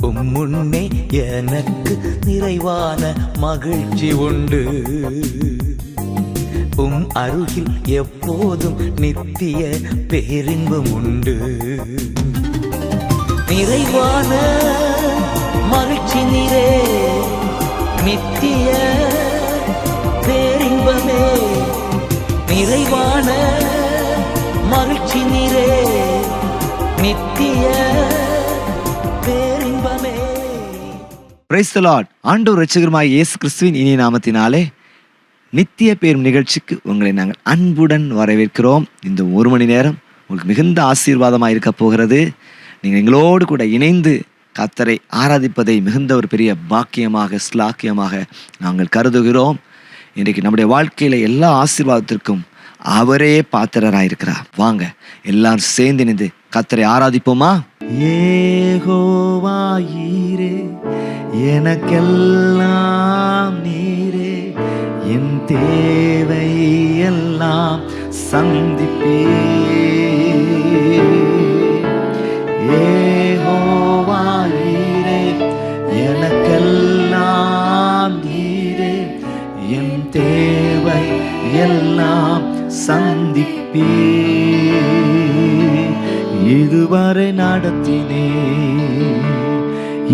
முன்னே எனக்கு நிறைவான மகிழ்ச்சி உண்டு. அருகில் எப்போதும் நித்திய பேரின்பம் உண்டு. நிறைவான மகிழ்ச்சி நீரே, நித்திய பேரின்பமே. நிறைவான மகிழ்ச்சி நீரே, நித்திய பேரின்பமே. Praise the Lord. ஆண்டவர் இரட்சகருமாகிய இயேசு கிறிஸ்துவின் இனிய நாமத்தினாலே நித்திய பேரும் நிகழ்ச்சிக்கு உங்களை நாங்கள் அன்புடன் வரவேற்கிறோம். இந்த ஒரு மணி நேரம் உங்களுக்கு மிகுந்த ஆசீர்வாதமாக இருக்க போகிறது. நீங்கள் எங்களோடு கூட இணைந்து கர்த்தரை ஆராதிப்பதை மிகுந்த ஒரு பெரிய பாக்கியமாக ஸ்லாக்கியமாக நாங்கள் கருதுகிறோம். இன்றைக்கு நம்முடைய வாழ்க்கையில் எல்லா ஆசீர்வாதத்திற்கும் அவரே பாத்திரராயிருக்கிறார். வாங்க எல்லாரும் சேர்ந்து இணைந்து கர்த்தரை ஆராதிப்போமா? யெகோவாயீரே, எனக்கெல்லாம் நீரே, என் தேவை எல்லாம் சந்திப்பீர். யெகோவாயீரே, எனக்கெல்லாம் நீரே, என் தேவை எல்லாம் சந்திப்பீர். இதுவரை நடத்தினே,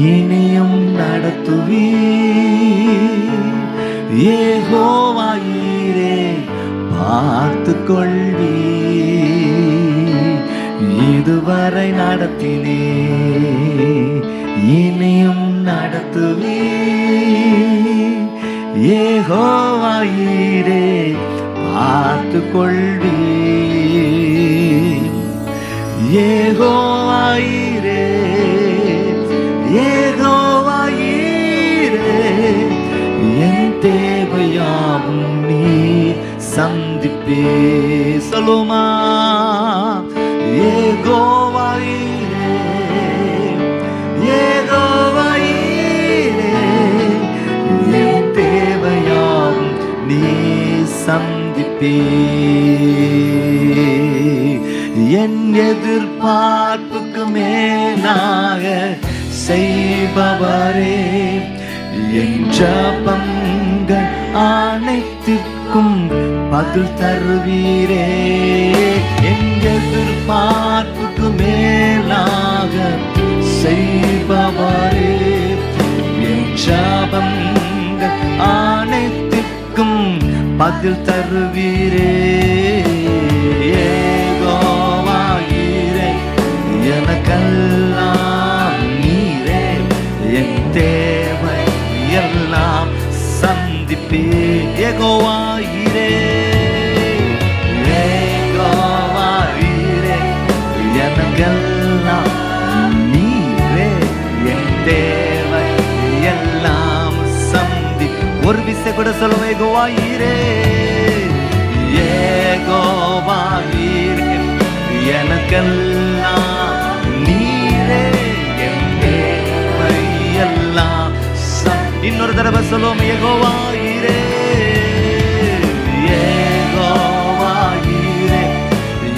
இனியும் நடத்துவீர். யெகோவாயீரே, பார்த்து கொள்வீர். இதுவரை நடத்தினே, இனியும் நடத்துவீர். யெகோவாயீரே, பார்த்து கொள்வீர். யெகோவாயீரே, யெகோவாயீரே, என் தேவையாவும் நீர் சந்திப்பீர். சொல்லுமா? யெகோவாயீரே, யெகோவாயீரே, என் தேவையாவும் நீர் சந்திப்பீர். என் எதிர்பார்ப்புக்கு மேலாக செய்பவரே, என் ஜெபங்கள் அனைத்திற்கும் பதில் தருவீரே. என் எதிர்பார்ப்புக்கு மேலாக செய்பவரே, என் ஜெபங்கள் அனைத்திற்கும் பதில் தருவீரே. யெகோவாயீரே, எனக்கெல்லாம் நீரே, என் தேவை எல்லாம் சந்திப்பீர். யெகோவாயீரே, யெகோவாயீரே, எனக்கெல்லாம் நீரே, என் தேவை எல்லாம் சந்தி. ஒரு விசை கூட சொல்லுவோம். யெகோவாயீரே, யெகோவாயீரே, எனக்கெல்லாம் நீரே, என் தேவை எல்லாம். இன்னொரு தடவை சொல்லுவோம். யெகோவாயீரே, யெகோவாயீரே,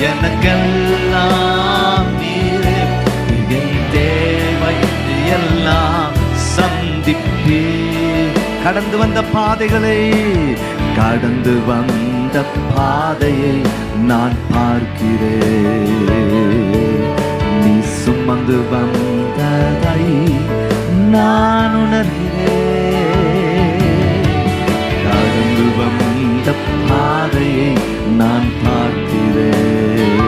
எனக்கெல்லாம் நீரே, என் தேவை எல்லாம் சந்திப்பீர். கடந்து வந்த பாதைகளை, கடந்து வந்த பாதையை நான் பார்க்கிறேன். நீ சுமந்து வந்ததை நான் உணர்கிறேன். கடந்து வந்த பாதையை நான் பார்க்கிறேன்.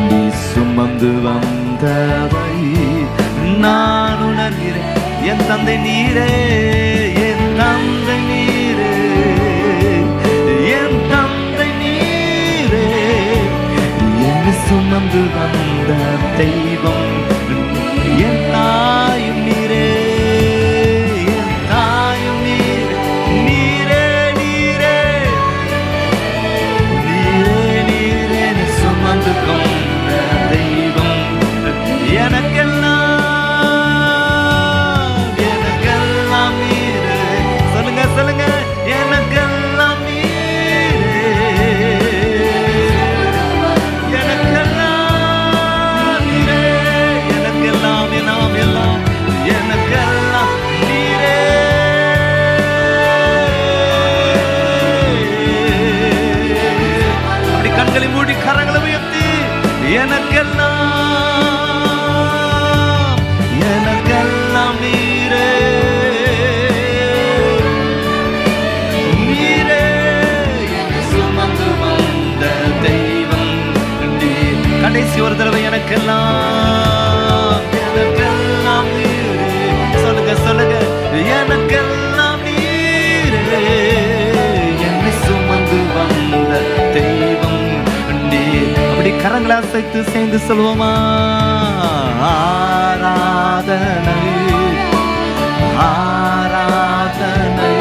நீ சுமந்து வந்ததை நான் உணர்கிறேன். என் தந்தை நீரே, என் தந்தை நீரே, என் தந்தை நீரே, என்னை சுமந்து வந்த தெய்வம். என் தாயும் நீரே, என் தாயும் நீரே, நீரே நீரே, நீரே நீரே, என்னை சுமந்து கொண்ட தெய்வம். எனக்கெல்லாம், எனக்கெல்லாம் நீரே. சொல்லுங்க சொல்லுங்க. எனக்கெல்லாம் நீரே, எனக்கெல்லாம் நீரே, எனக்கெல்லாம் எனக்கெல்லாம் நீரே. சொல்லுங்க சொல்லுங்க, எனக்கெல்லாம் நீரே. என்னை சுமந்து வந்த தெய்வம் நீர். அப்படி கரங்களை அசைத்து சேர்ந்து சொல்வோமா? ஆராதனை ஆராதனை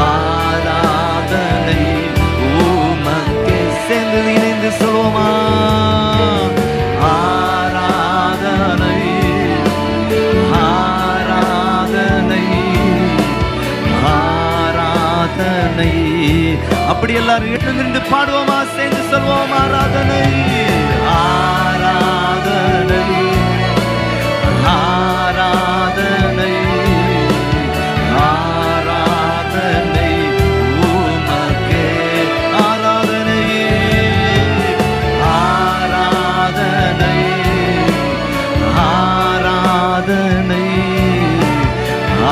ஆராதனை உமக்கே. சேர்ந்து இணைந்து சொல்வோமா? ஆராதனை ஆராதனை ஆராதனை. அப்படி எல்லாரும் எழுந்து பாடுவோமா? சேர்ந்து சொல்வோம் ஆராதனை ஆராதனை ஆராதனை ஆராதனை உமக்கே. ஆராதனை ஆராதனை ஆராதனை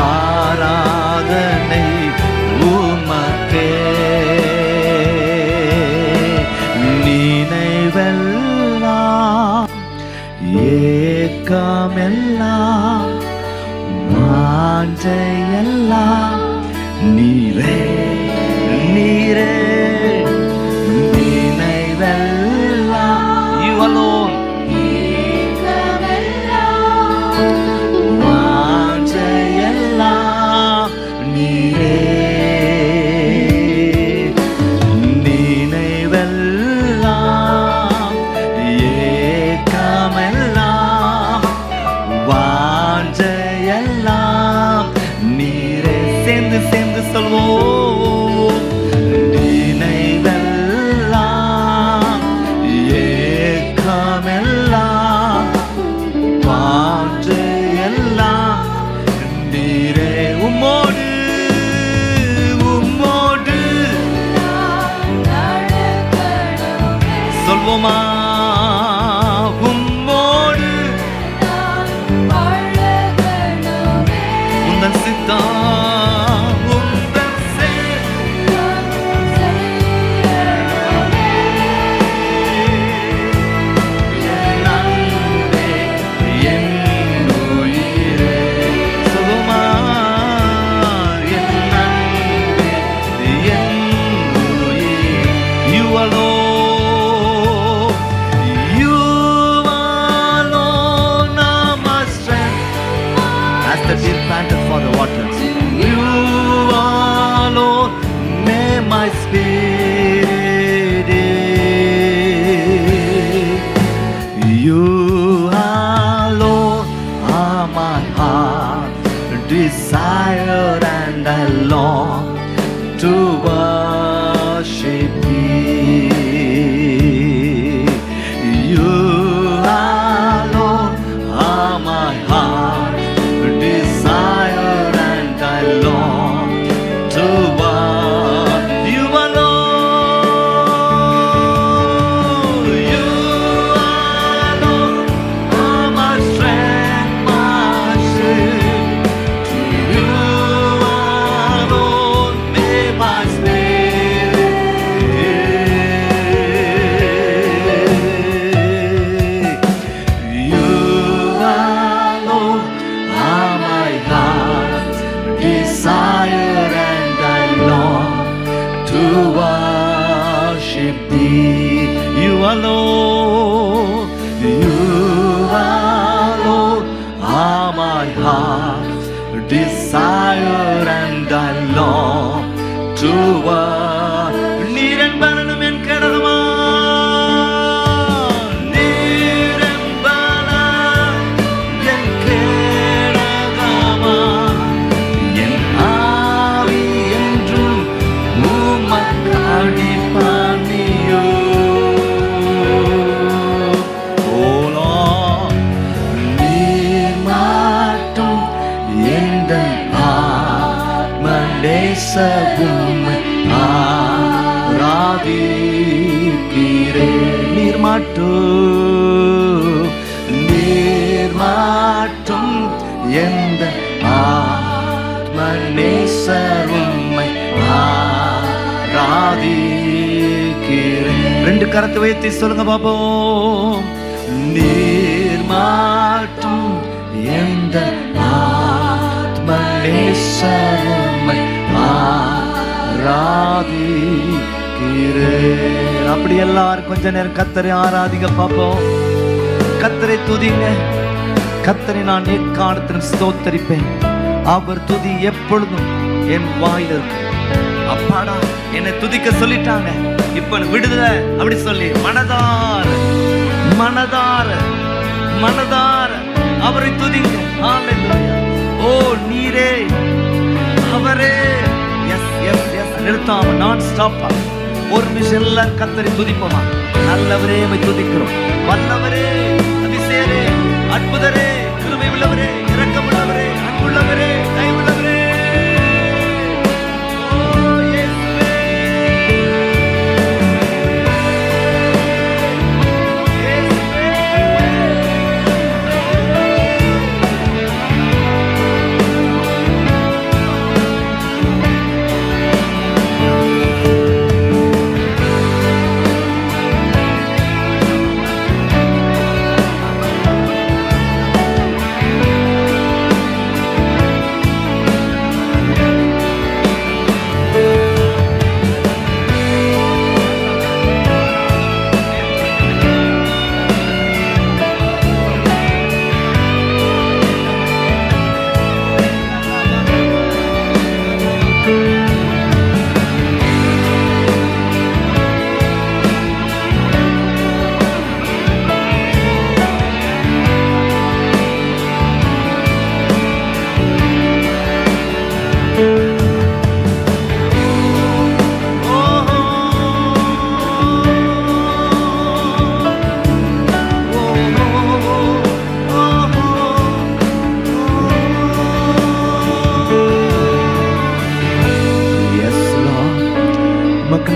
ஆராதனை உமக்கே. நினைவெல்லாம் ஏக்கமெல்லாம் வாஞ்சையெல்லாம் நீரே நீரே. நினைவெல்லாம் you alone. வாஞ்சையெல்லாம் நீரே. நினைவெல்லாம் ஏக்கமெல்லாம் வாஞ்சையெல்லாம் நீரே. சேர்ந்து சேர்ந்து சொல்வோம். நினைவெல்லாம் ஏக்கமெல்லாம் வாஞ்சையெல்லாம் நீரே. உம்மோடு உம்மோடு சொல்வோமா? உம்மோடு உந்தன் சித்தம் உந்தன் என் அன்பே என் உயிரே. சொல்வோமா? என் அன்பே என் உயிரே. You alone, you alone are my strength. As the deer panted for the waters, you alone may my spirit live. You alone are my heart desire, and I long to worship thee. You alone are my heart desire, and I long to worship. You alone, you alone are my strength, my shield. You alone may my spirit live. You alone are my heart desire, and I long to worship thee. You alone, you alone are my heart desire, and I long to worship. நீரன் பலனும் என் கடகமா, நீரன் பலன் என் கேடகமா, என் ஆவி என்றும் உமக்காடி பாணியோ. ஓலா நீர் மாட்டும் எந்தன் ஆத்ம நேச உம்மை ஆராதிக்கிறேன். நீர் மாட்டும் நீர் மாட்டும் எந்தன் ஆத்ம நேச உம்மை ஆராதிக்கிறேன். ரெண்டு கரத்தை உயர்த்தி சொல்லுங்க பாப்போம். நீர் மாற்றும் எந்த ஆத்ம நேசருமை ஆராதிக்கிறேன். அப்படி எல்லாரும் கொஞ்ச நேரம் கர்த்தரை ஆராதிக்க பார்ப்போம். கர்த்தரை துதிங்க. கர்த்தரை நான் எக்காலத்திலும் ஸ்தோத்தரிப்பேன். அவர் துதி எப்பொழுதும் என் வாயில் இருக்கு. அப்பாடா, என்னை துதிக்க சொல்லிட்டாங்க, இப்ப விடுதலை அப்படி சொல்லி மனதார மனதார மனதார அவரை துதிங்க. ஹalleluya. ஓ நீரே, அவரே. எஸ் எஸ் எஸ் நிறுத்தாம நான் ஸ்டாப்பா ஒரு நிமிஷம் எல்லாரும் கர்த்தரை துதிப்போமா. நல்லவரே உம்மை துதிக்கிறோம். வல்லவரே, அதிசயரே, அற்புதரே, கிருபை உள்ளவரே, இரக்கமுள்ளவரே, அன்புள்ளவரே, தயவுள்ளவரே.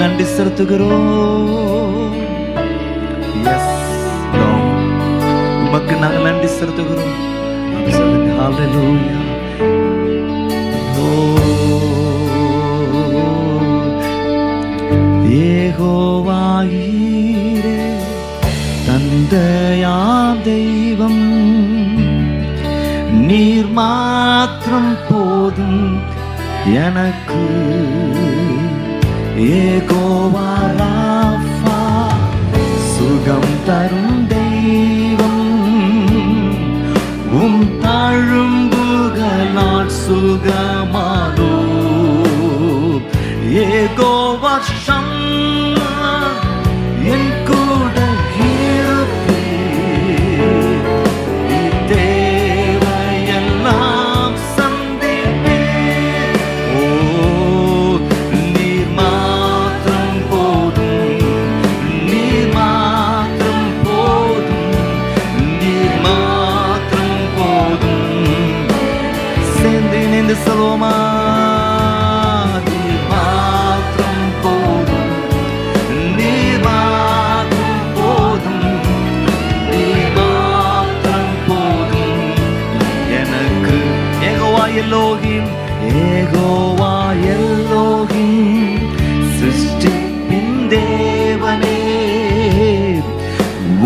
நன்றி செலுத்துகிறோம். எஸ் லார்ட், உமக்கு நாங்கள் நன்றி செலுத்துகிறோம். ஹalleluya. யெகோவா ஈரே, தந்தையாம் தெய்வம், நீர் மாத்திரம் போதும் எனக்கு. யெகோவா ராஃபா, சுகம் தரும் தெய்வம், உம் தழும்புகளால் சுகமானோ. யெகோவா ஷம்மா, என் கூட இருப்பீர். தேவையெல்லாம் சந்திப்பீர். ஓ நீர் மாத்திரம் போதும், நீர் மாத்திரம் போதும், நீர் மாத்திரம் போதும். சேர்ந்து இணைந்து சொல்வோமா. எல்லோகிம், யெகோவா எல்லோகிம், சிருஷ்டிப்பின் தேவனே,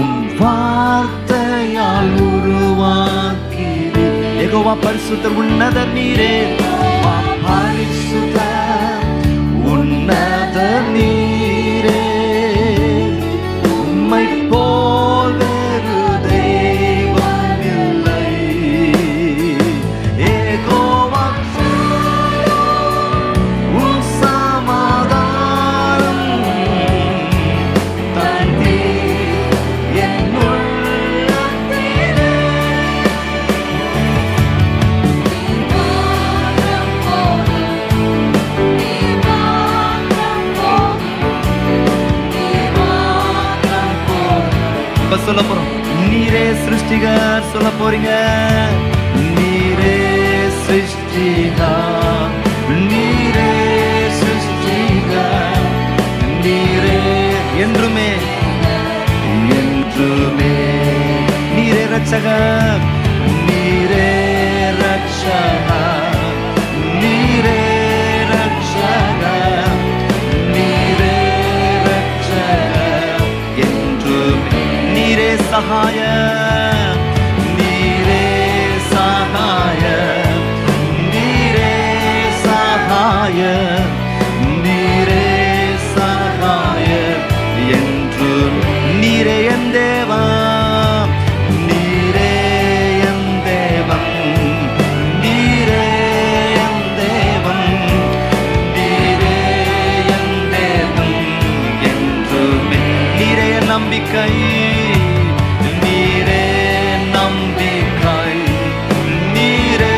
உம் வார்த்தையால் உருவாக்கினீர். யெகோவா பரிசுத்தர் உன்னதர் நீரே, பரிசுத்தர் உன்னதர் நீரே, உம்மை போல் வேறு தெய்வம் இல்லை. சொல்ல போறோம். நீரே சிருஷ்டிகர் சொல்ல போறீங்க. நீரே சிருஷ்டிகர், நீரே சிருஷ்டிகர், நீரே என்றுமே என்றுமே. நீரே ரட்சகர், நீரே ரட்சகர், நீரே ரட்சகர், நீரே ரட்சகர் என்றுமே. நீரே சகாய, நீரே சகாய, நீரே சகாய, நீரே சகாய என்றும் நீரே என் தேவா, நீரே என் தேவன், நீரே என் தேவன், நீரே என் தேவன் என்றுமே. நீரே என் நம்பிக்கை, நீரே நம்பிக்கை, நீரே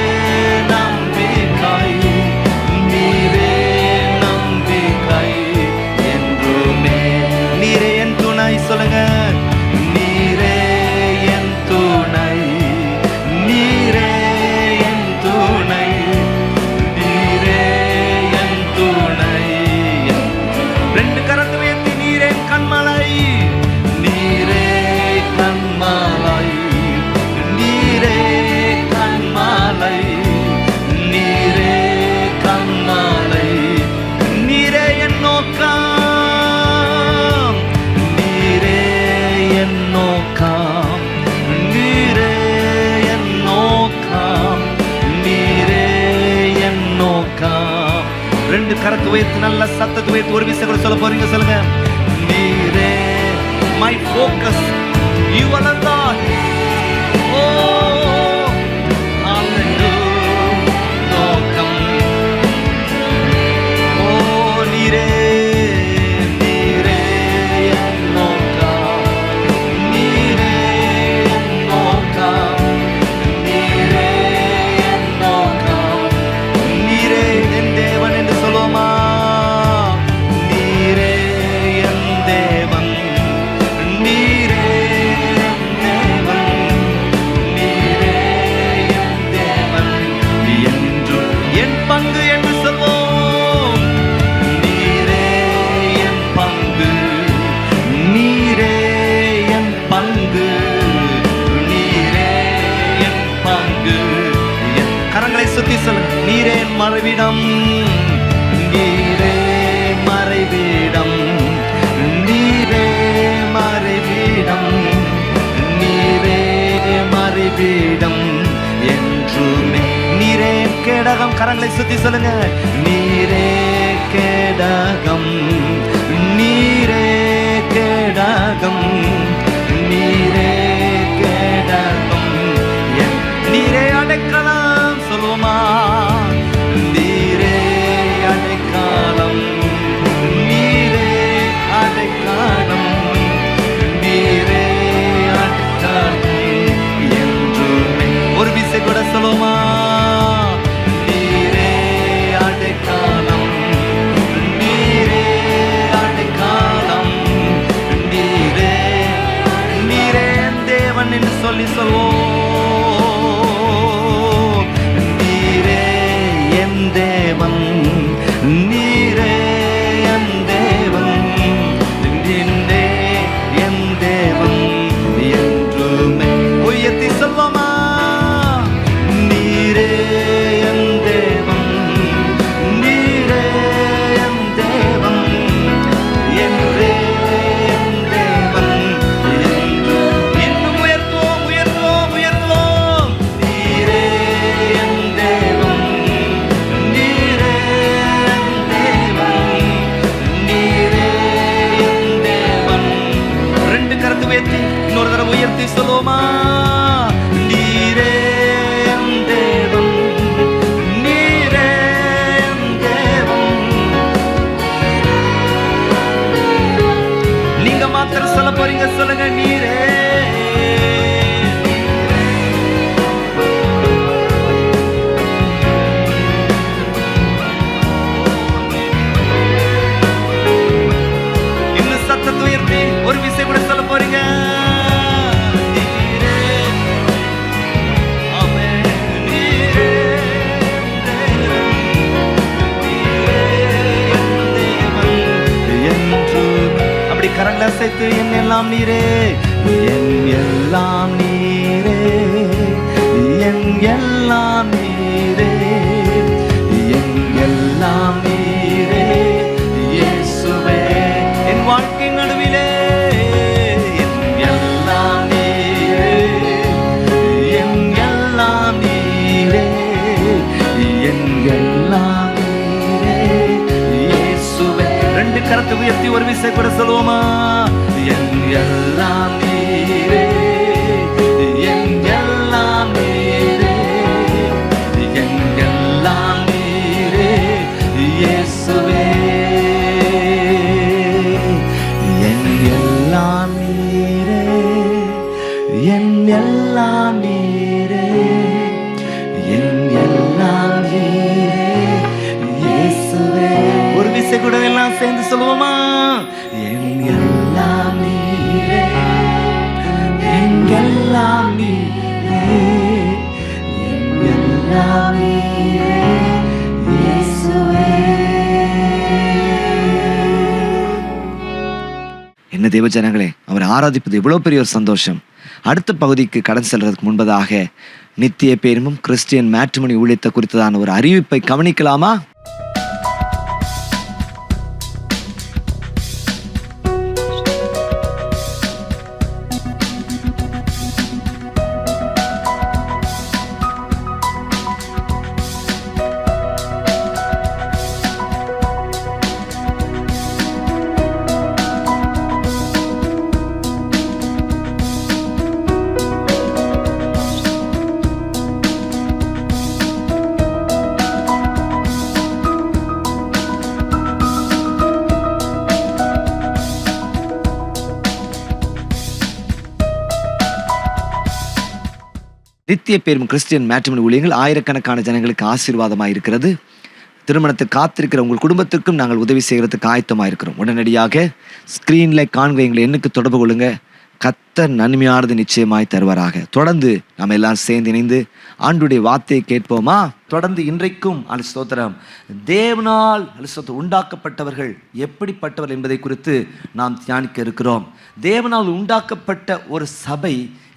நம்பிக்கை, நீரே நம்பிக்கை என்றுமே. நீரே என் துணை, சொல்லுங்க, நீரே என் துணை, நீரே என் துணை, நீரே என் துணை. ரெண்டு கரத்தை உயர்த்தி, நீரே கண்மலை, நீரே கண்மலை, நீரே கண்மலை, நீரே கண்மலை, நீரே என் நோக்கம், நீரே என் நோக்கம், நீரே என் நோக்கம், நீரே என் நோக்கம். ரெண்டு கரத்தை உயர்த்தி நல்ல சத்தத்தை உயர்த்தி ஒரு விஷயம் கூட சொல்ல போறீங்க, சொல்லுங்க, நீரே my focus, you are the Lord. Oh, hallelujah, நோக்கம். Oh, நீரே, நீரே என் நோக்கம், நீரே என் நோக்கம், நீரே என் நோக்கம், நீரே என் தேவன் என்று சொல்லுவோமா? நீரே என் தேவன், நீரே என் தேவன், நீரே என் தேவன் என்று என் பங்கு என்று சொல்வோம். நீரே என் பங்கு, நீரே என் பங்கு, நீரே என் பங்கு. என் கரங்களை சுத்தி சொல்லுங்க, நீரே என் மறைவிடம், நீரே மறைவிடம், நீரே மறைவிடம், நீரே மறைவிடம் என்றுமே. நீரே கேடகம், கரங்களை சுத்தி சொல்லுங்க, நீரே கேடகம், நீரே கேடகம், நீரே கேடகம், நீரே அடைக்கலம், சொல்லுவோமா? நீரே அடைக்கலம், நீரே அடைக்கலம், நீரே அடைக்கலம் என்றுமே. ஒரு விசை கூட சொல்லுவோமா? நீரே அடைக்கலம், நீரே அடைக்கலம், நீரே, நீரே என் தேவன் என்று சொல்லி சொல்வோம். நீரே என் தேவன், நீரே என் தேவன், நீரே என் தேவன் என்றுமே. உயர்த்தி சொல்வோமா? நீரே என் தேவன், நீரே என் தேவன், என்றே என் தேவன் என்று. இன்னும் உயர்த்துவோம், உயர்த்துவோம், உயர்த்துவோம். நீரே என் தேவன், நீரே என் தேவன், நீரே என் தேவன். ரெண்டு கரத்து உயர்த்தி இன்னொரு தடவை உயர்த்தி சொல்லுவோமா? நீரே என் தேவன், நீரே என் தேவன். நீங்க மாத்திரம் சொல்ல போறீங்க, சொல்லுங்க, நீரே. இன்னும் சத்தத்தை உயர்த்தி ஒரு விஷயம் கூட சொல்ல போறீங்க. நீரே, ஆமென், நீரே தேவன், நீரே தேவன் என்று. அப்படி கரங்களை அசைத்து, என் எல்லாம் நீரே, என் எல்லாம் நீரே, என் எல்லாம் நீரே, என் எல்லாம் நீரே இயேசுவே. என் வாழ்க்கை நடுவிலே என் எல்லாம் நீரே, விசை கூட சொல்லுவோமா? என் எல்லாம் நீரே, என் எல்லாம் நீரே, என் எல்லாம் நீரே இயேசுவே. என் எல்லாம் நீரே, என் எல்லாம் நீரே, என் எல்லாம் நீரே இயேசுவே. ஒரு விசை கூட எல்லாம் சேர்ந்து சொல்லுவோமா? என் எல்லாம் நீரே, என் எல்லாம் நீரே, என் எல்லாம் நீரே இயேசுவே. என்ன தேவ ஜனங்களே, அவரை ஆராதிப்பது எவ்வளவு பெரிய ஒரு சந்தோஷம். அடுத்த பகுதிக்கு கடன் செல்றதுக்கு முன்பதாக நித்திய பேருமும் கிறிஸ்டியன் மேட்ரிமோனி ஊழியத்தை குறித்ததான ஒரு அறிவிப்பை கவனிக்கலாமா? நித்திய பேரும் கிறிஸ்டியன் மேட்ரிமோனி ஊழியங்கள் ஆயிரக்கணக்கான ஜனங்களுக்கு ஆசீர்வாதமாக இருக்கிறது. திருமணத்தை காத்திருக்கிற உங்கள் குடும்பத்திற்கும் நாங்கள் உதவி செய்கிறதுக்கு ஆயத்தமாக இருக்கிறோம். உடனடியாக ஸ்க்ரீனில் காண்கிற எங்களை எண்ணுக்கு தொடர்பு கொள்ளுங்க. கர்த்தர் நன்மையானது நிச்சயமாய் தருவாராக. தொடர்ந்து நம்ம எல்லாம் சேர்ந்து இணைந்து ஆண்டுடைய வார்த்தையை கேட்போமா? தொடர்ந்து இன்றைக்கும் ஸ்தோத்திரம், தேவனால் உண்டாக்கப்பட்டவர்கள் எப்படிப்பட்டவர்கள் என்பதை குறித்து நாம் தியானிக்க இருக்கிறோம். தேவனால் உண்டாக்கப்பட்ட ஒரு சபை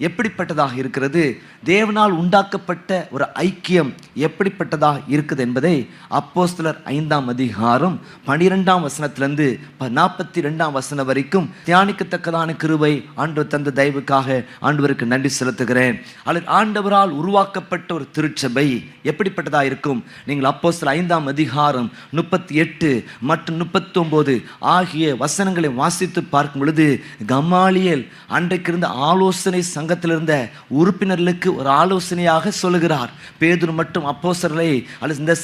எப்படிப்பட்டதாக இருக்கிறது, தேவனால் உண்டாக்கப்பட்ட ஒரு ஐக்கியம் எப்படிப்பட்டதாக இருக்குது என்பதை அப்போஸ்தலர் 5ஆம் அதிகாரம் 12ஆம் வசனத்திலிருந்து 42ஆம் வசனம் வரைக்கும் தியானிக்கத்தக்கதான கிருபை ஆண்டவர் தந்த தயவுக்காக ஆண்டவருக்கு நன்றி செலுத்துகிறேன். அல்லது ஆண்டவரால் உருவாக்கப்பட்ட ஒரு திருச்சபை எப்படிப்பட்டதாக இருக்கும்? நீங்கள் அப்போஸ்தலர் 5ஆம் அதிகாரம் 38 மற்றும் 39 ஆகிய வசனங்களை வாசித்து பார்க்கும் பொழுது, கமாலியேல் அன்றைக்கு இருந்த ஆலோசனை சங்கத்தில் இருந்த உறுப்பினர்களுக்கு ஒரு ஆலோசனையாக சொல்லுகிறார். பேதுரு மற்றும் அப்போஸ்தலரை அல்லது இந்த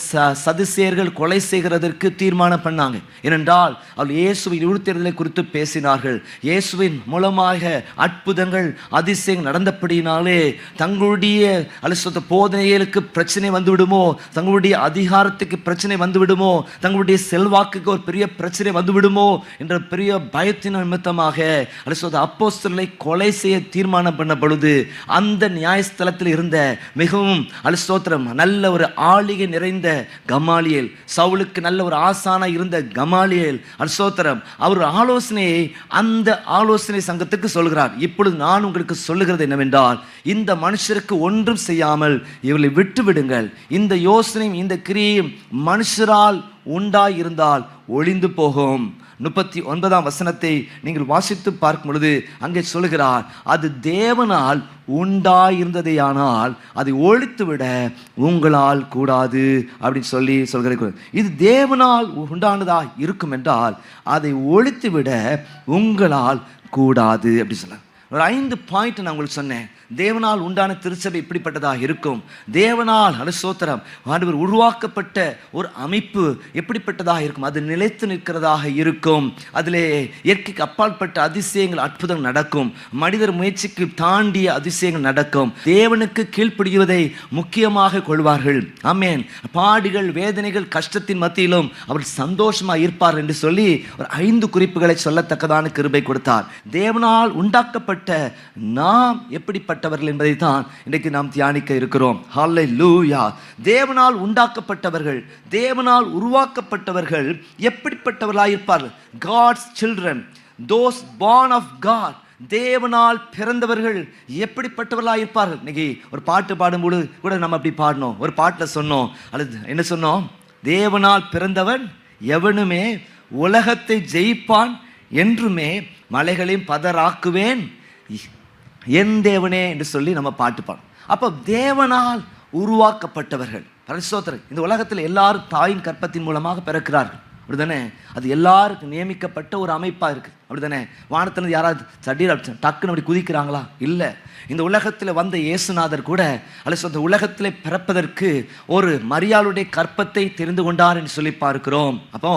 சதுசேயர்கள் கொலை செய்கிறதற்கு தீர்மானம் பண்ணாங்க. ஏனென்றால் அவர்கள் இயேசுவின் இழுத்தேறுதலை குறித்து பேசினார்கள். இயேசுவின் மூலமாக அற்புதங்கள் அதிசயங்கள் நடந்தபடினாலே தங்களுடைய போதனைகளுக்கு பிரச்சனை வந்துவிடுமோ, தங்களுடைய அதிகாரத்துக்கு பிரச்சனை வந்துவிடுமோ, தங்களுடைய செல்வாக்குக்கு ஒரு பெரிய பிரச்சனை வந்துவிடுமோ என்ற பெரிய பயத்தின் நிமித்தமாக அப்போஸ்தலரை கொலை செய்ய தீர்மானம் பண்ண பொழுது, அந்த நியாயஸ்தலத்தில் இருந்த மிகவும் நல்ல ஒரு ஆளிகை நிறைந்த கமாலியேல், சவுலுக்கு நல்ல ஒரு ஆசானா இருந்த கமாலியேல் அவர் ஆலோசனையை அந்த ஆலோசனை சங்கத்துக்கு சொல்கிறார். இப்பொழுது நான் உங்களுக்கு சொல்லுகிறது என்னவென்றால், இந்த மனுஷருக்கு ஒன்றும் செய்யாமல் இவர்களை விட்டு விடுங்கள். இந்த யோசனையும் இந்த கிரியையும் மனுஷரால் உண்டாயிருந்தால் ஒளிந்து போகும். 39ஆம் வசனத்தை நீங்கள் வாசித்து பார்க்கும் பொழுது அங்கே சொல்லுகிறார், அது தேவனால் உண்டாயிருந்ததையானால் அதை ஒழித்துவிட உங்களால் கூடாது அப்படின்னு சொல்லி சொல்கிறேன். இது தேவனால் உண்டானதா இருக்கும் என்றால் அதை ஒழித்துவிட உங்களால் கூடாது அப்படி சொல்ல. ஒரு 5 பாயிண்ட் நான் உங்களுக்கு சொன்னேன். தேவனால் உண்டான திருச்சபை இப்படிப்பட்டதாக இருக்கும். தேவனால் ஸ்தோத்திரம் ஆண்டவர் உருவாக்கப்பட்ட ஒரு அமைப்பு எப்படிப்பட்டதாக இருக்கும்? அது நிலைத்து நிற்கிறதாக இருக்கும். அதிலே இயற்கைக்கு அப்பாற்பட்ட அதிசயங்கள் அற்புதம் நடக்கும். மனிதர் முயற்சிக்கு தாண்டிய அதிசயங்கள் நடக்கும். தேவனுக்கு கீழ்ப்படிவதை முக்கியமாக கொள்வார்கள். ஆமென். பாடுகள், வேதனைகள், கஷ்டத்தின் மத்தியிலும் அவர் சந்தோஷமாக இருப்பார் என்று சொல்லி ஒரு 5 குறிப்புகளை சொல்லத்தக்கதான கிருபை கொடுத்தார். தேவனால் உண்டாக்கப்பட்ட நாம் எப்படிப்பட்டவர்கள் என்பதை தான் இன்றைக்கு நாம் தியானிக்க இருக்கிறோம். ஹல்லேலூயா. தேவனால் உண்டாக்கப்பட்டவர்கள், தேவனால் உருவாக்கப்பட்டவர்கள் எப்படிப்பட்டவர்களாக இருப்பார்கள்? God's children, those born of God, தேவனால் பிறந்தவர்கள் எப்படிப்பட்டவர்களாக இருப்பார்கள்? இன்னைக்கு ஒரு பாட்டு பாடும்போது கூட நம்ம அப்படி பாடணும். ஒரு பாட்டில் சொன்னோம், அல்லது என்ன சொன்னோம்? தேவனால் பிறந்தவன் எவனுமே உலகத்தை ஜெயிப்பான், என்றுமே மலைகளையும் பதராக்குவேன் என் தேவனே என்று சொல்லி நம்ம பாட்டு பாடும். அப்போ தேவனால் உருவாக்கப்பட்டவர்கள். இந்த உலகத்தில் எல்லாரும் தாயின் கற்பத்தின் மூலமாக பிறக்கிறார்கள். அப்படிதானே? அது எல்லாருக்கும் நியமிக்கப்பட்ட ஒரு அமைப்பாக இருக்குது. அப்படிதானே? வானத்துல யாராவது சடீர் டக்குன்னு அப்படி குதிக்கிறாங்களா? இல்லை. இந்த உலகத்தில் வந்த இயேசுநாதர் கூட அல்லது உலகத்தில் பிறப்பதற்கு ஒரு மரியாளுடைய கற்பத்தை தெரிந்து கொண்டார் என்று சொல்லி பார்க்கிறோம். அப்போ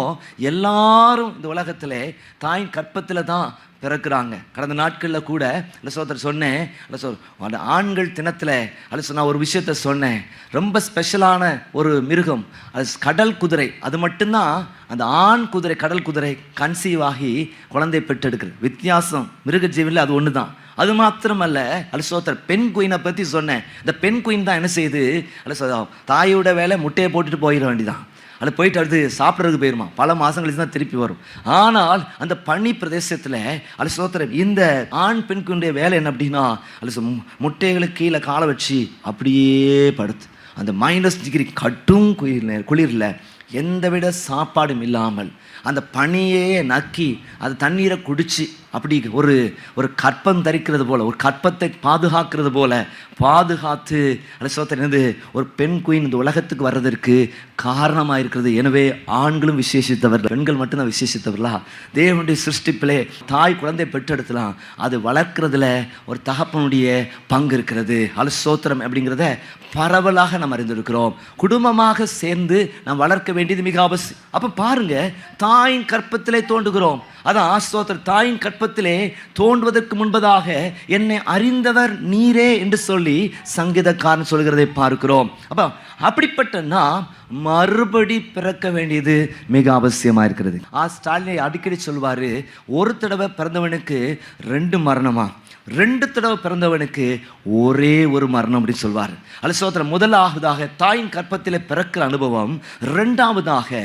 எல்லாரும் இந்த உலகத்தில் தாயின் கற்பத்தில் தான் பிறக்கிறாங்க. கடந்த நாட்களில் கூட அல்ல சொன்னேன், அந்த ஆண்கள் தினத்தில் நான் ஒரு விஷயத்த சொன்னேன். ரொம்ப ஸ்பெஷலான ஒரு மிருகம் அது கடல் குதிரை. அது மட்டும்தான் அந்த ஆண் குதிரை, கடல் குதிரை கன்சீவ் ஆகி குழந்தை பெற்றெடுக்குது. வித்தியாசம் மிருக ஜீவியில் அது ஒன்று தான். அது மாத்திரமல்ல, அல்ல பெண் குயினை பற்றி சொன்னேன். இந்த பெண் குயின் தான் என்ன செய்யுது, அல்ல தாயோட வேலை முட்டையை போட்டுட்டு போயிட வேண்டிதான். அது போயிட்டு அடுத்து சாப்பிட்றதுக்கு போயிருமா, பல மாதம் கழிச்சு தான் திருப்பி வரும். ஆனால் அந்த பனி பிரதேசத்தில் அல்ல இந்த ஆண் பெண்குடைய வேலை என்ன அப்படின்னா, அல்ல முட்டைகளுக்கு கீழே காலை வச்சு அப்படியே படுத்து அந்த -டிகிரி கட்டும் குளிரில் எந்தவித சாப்பாடும் இல்லாமல் அந்த பனியே நக்கி அது தண்ணீரை குடிச்சு அப்படி ஒரு கற்பம் தரிக்கிறது போல, ஒரு கற்பத்தை பாதுகாக்கிறது போல பாதுகாத்து அல்ல ஒரு பெண் குயின் இந்த உலகத்துக்கு வர்றதற்கு காரணமாக இருக்கிறது. எனவே ஆண்களும் விசேஷித்தவர்கள், பெண்கள் மட்டும்தான் விசேஷித்தவர்களா? தேவனுடைய சிருஷ்டிப்பிலே தாய் குழந்தை பெற்றெடுக்கலாம், அது வளர்க்குறதுல ஒரு தகப்பனுடைய பங்கு இருக்கிறது. அலுசோத்திரம் அப்படிங்கிறத பரவலாக நாம் அறிந்திருக்கிறோம். குடும்பமாக சேர்ந்து நாம் வளர்க்க வேண்டியது மிக அவசியம். அப்போ பாருங்க, தாயின் கற்பத்திலே தோன்றுகிறோம். அதான் ஸ்தோத்திரம், தாயின் கற்பத்திலே தோன்றுவதற்கு முன்பதாக என்னை அறிந்தவர் நீரே என்று சொல்லி சங்கீதக்காரன் சொல்கிறதை பார்க்கிறோம். அப்போ அப்படிப்பட்ட நாம் மறுபடி பிறக்க வேண்டியது மிக அவசியமாக இருக்கிறது. ஸ்டாலினை அடிக்கடி சொல்வார், ஒரு தடவை பிறந்தவனுக்கு 2 மரணமா, 2 தடவை பிறந்தவனுக்கு ஒரே ஒரு மரணம் அப்படின்னு சொல்வார். அல்ல சோதரன், முதலாவதாக தாயின் கற்பத்தில் பிறக்கிற அனுபவம், 2வதாக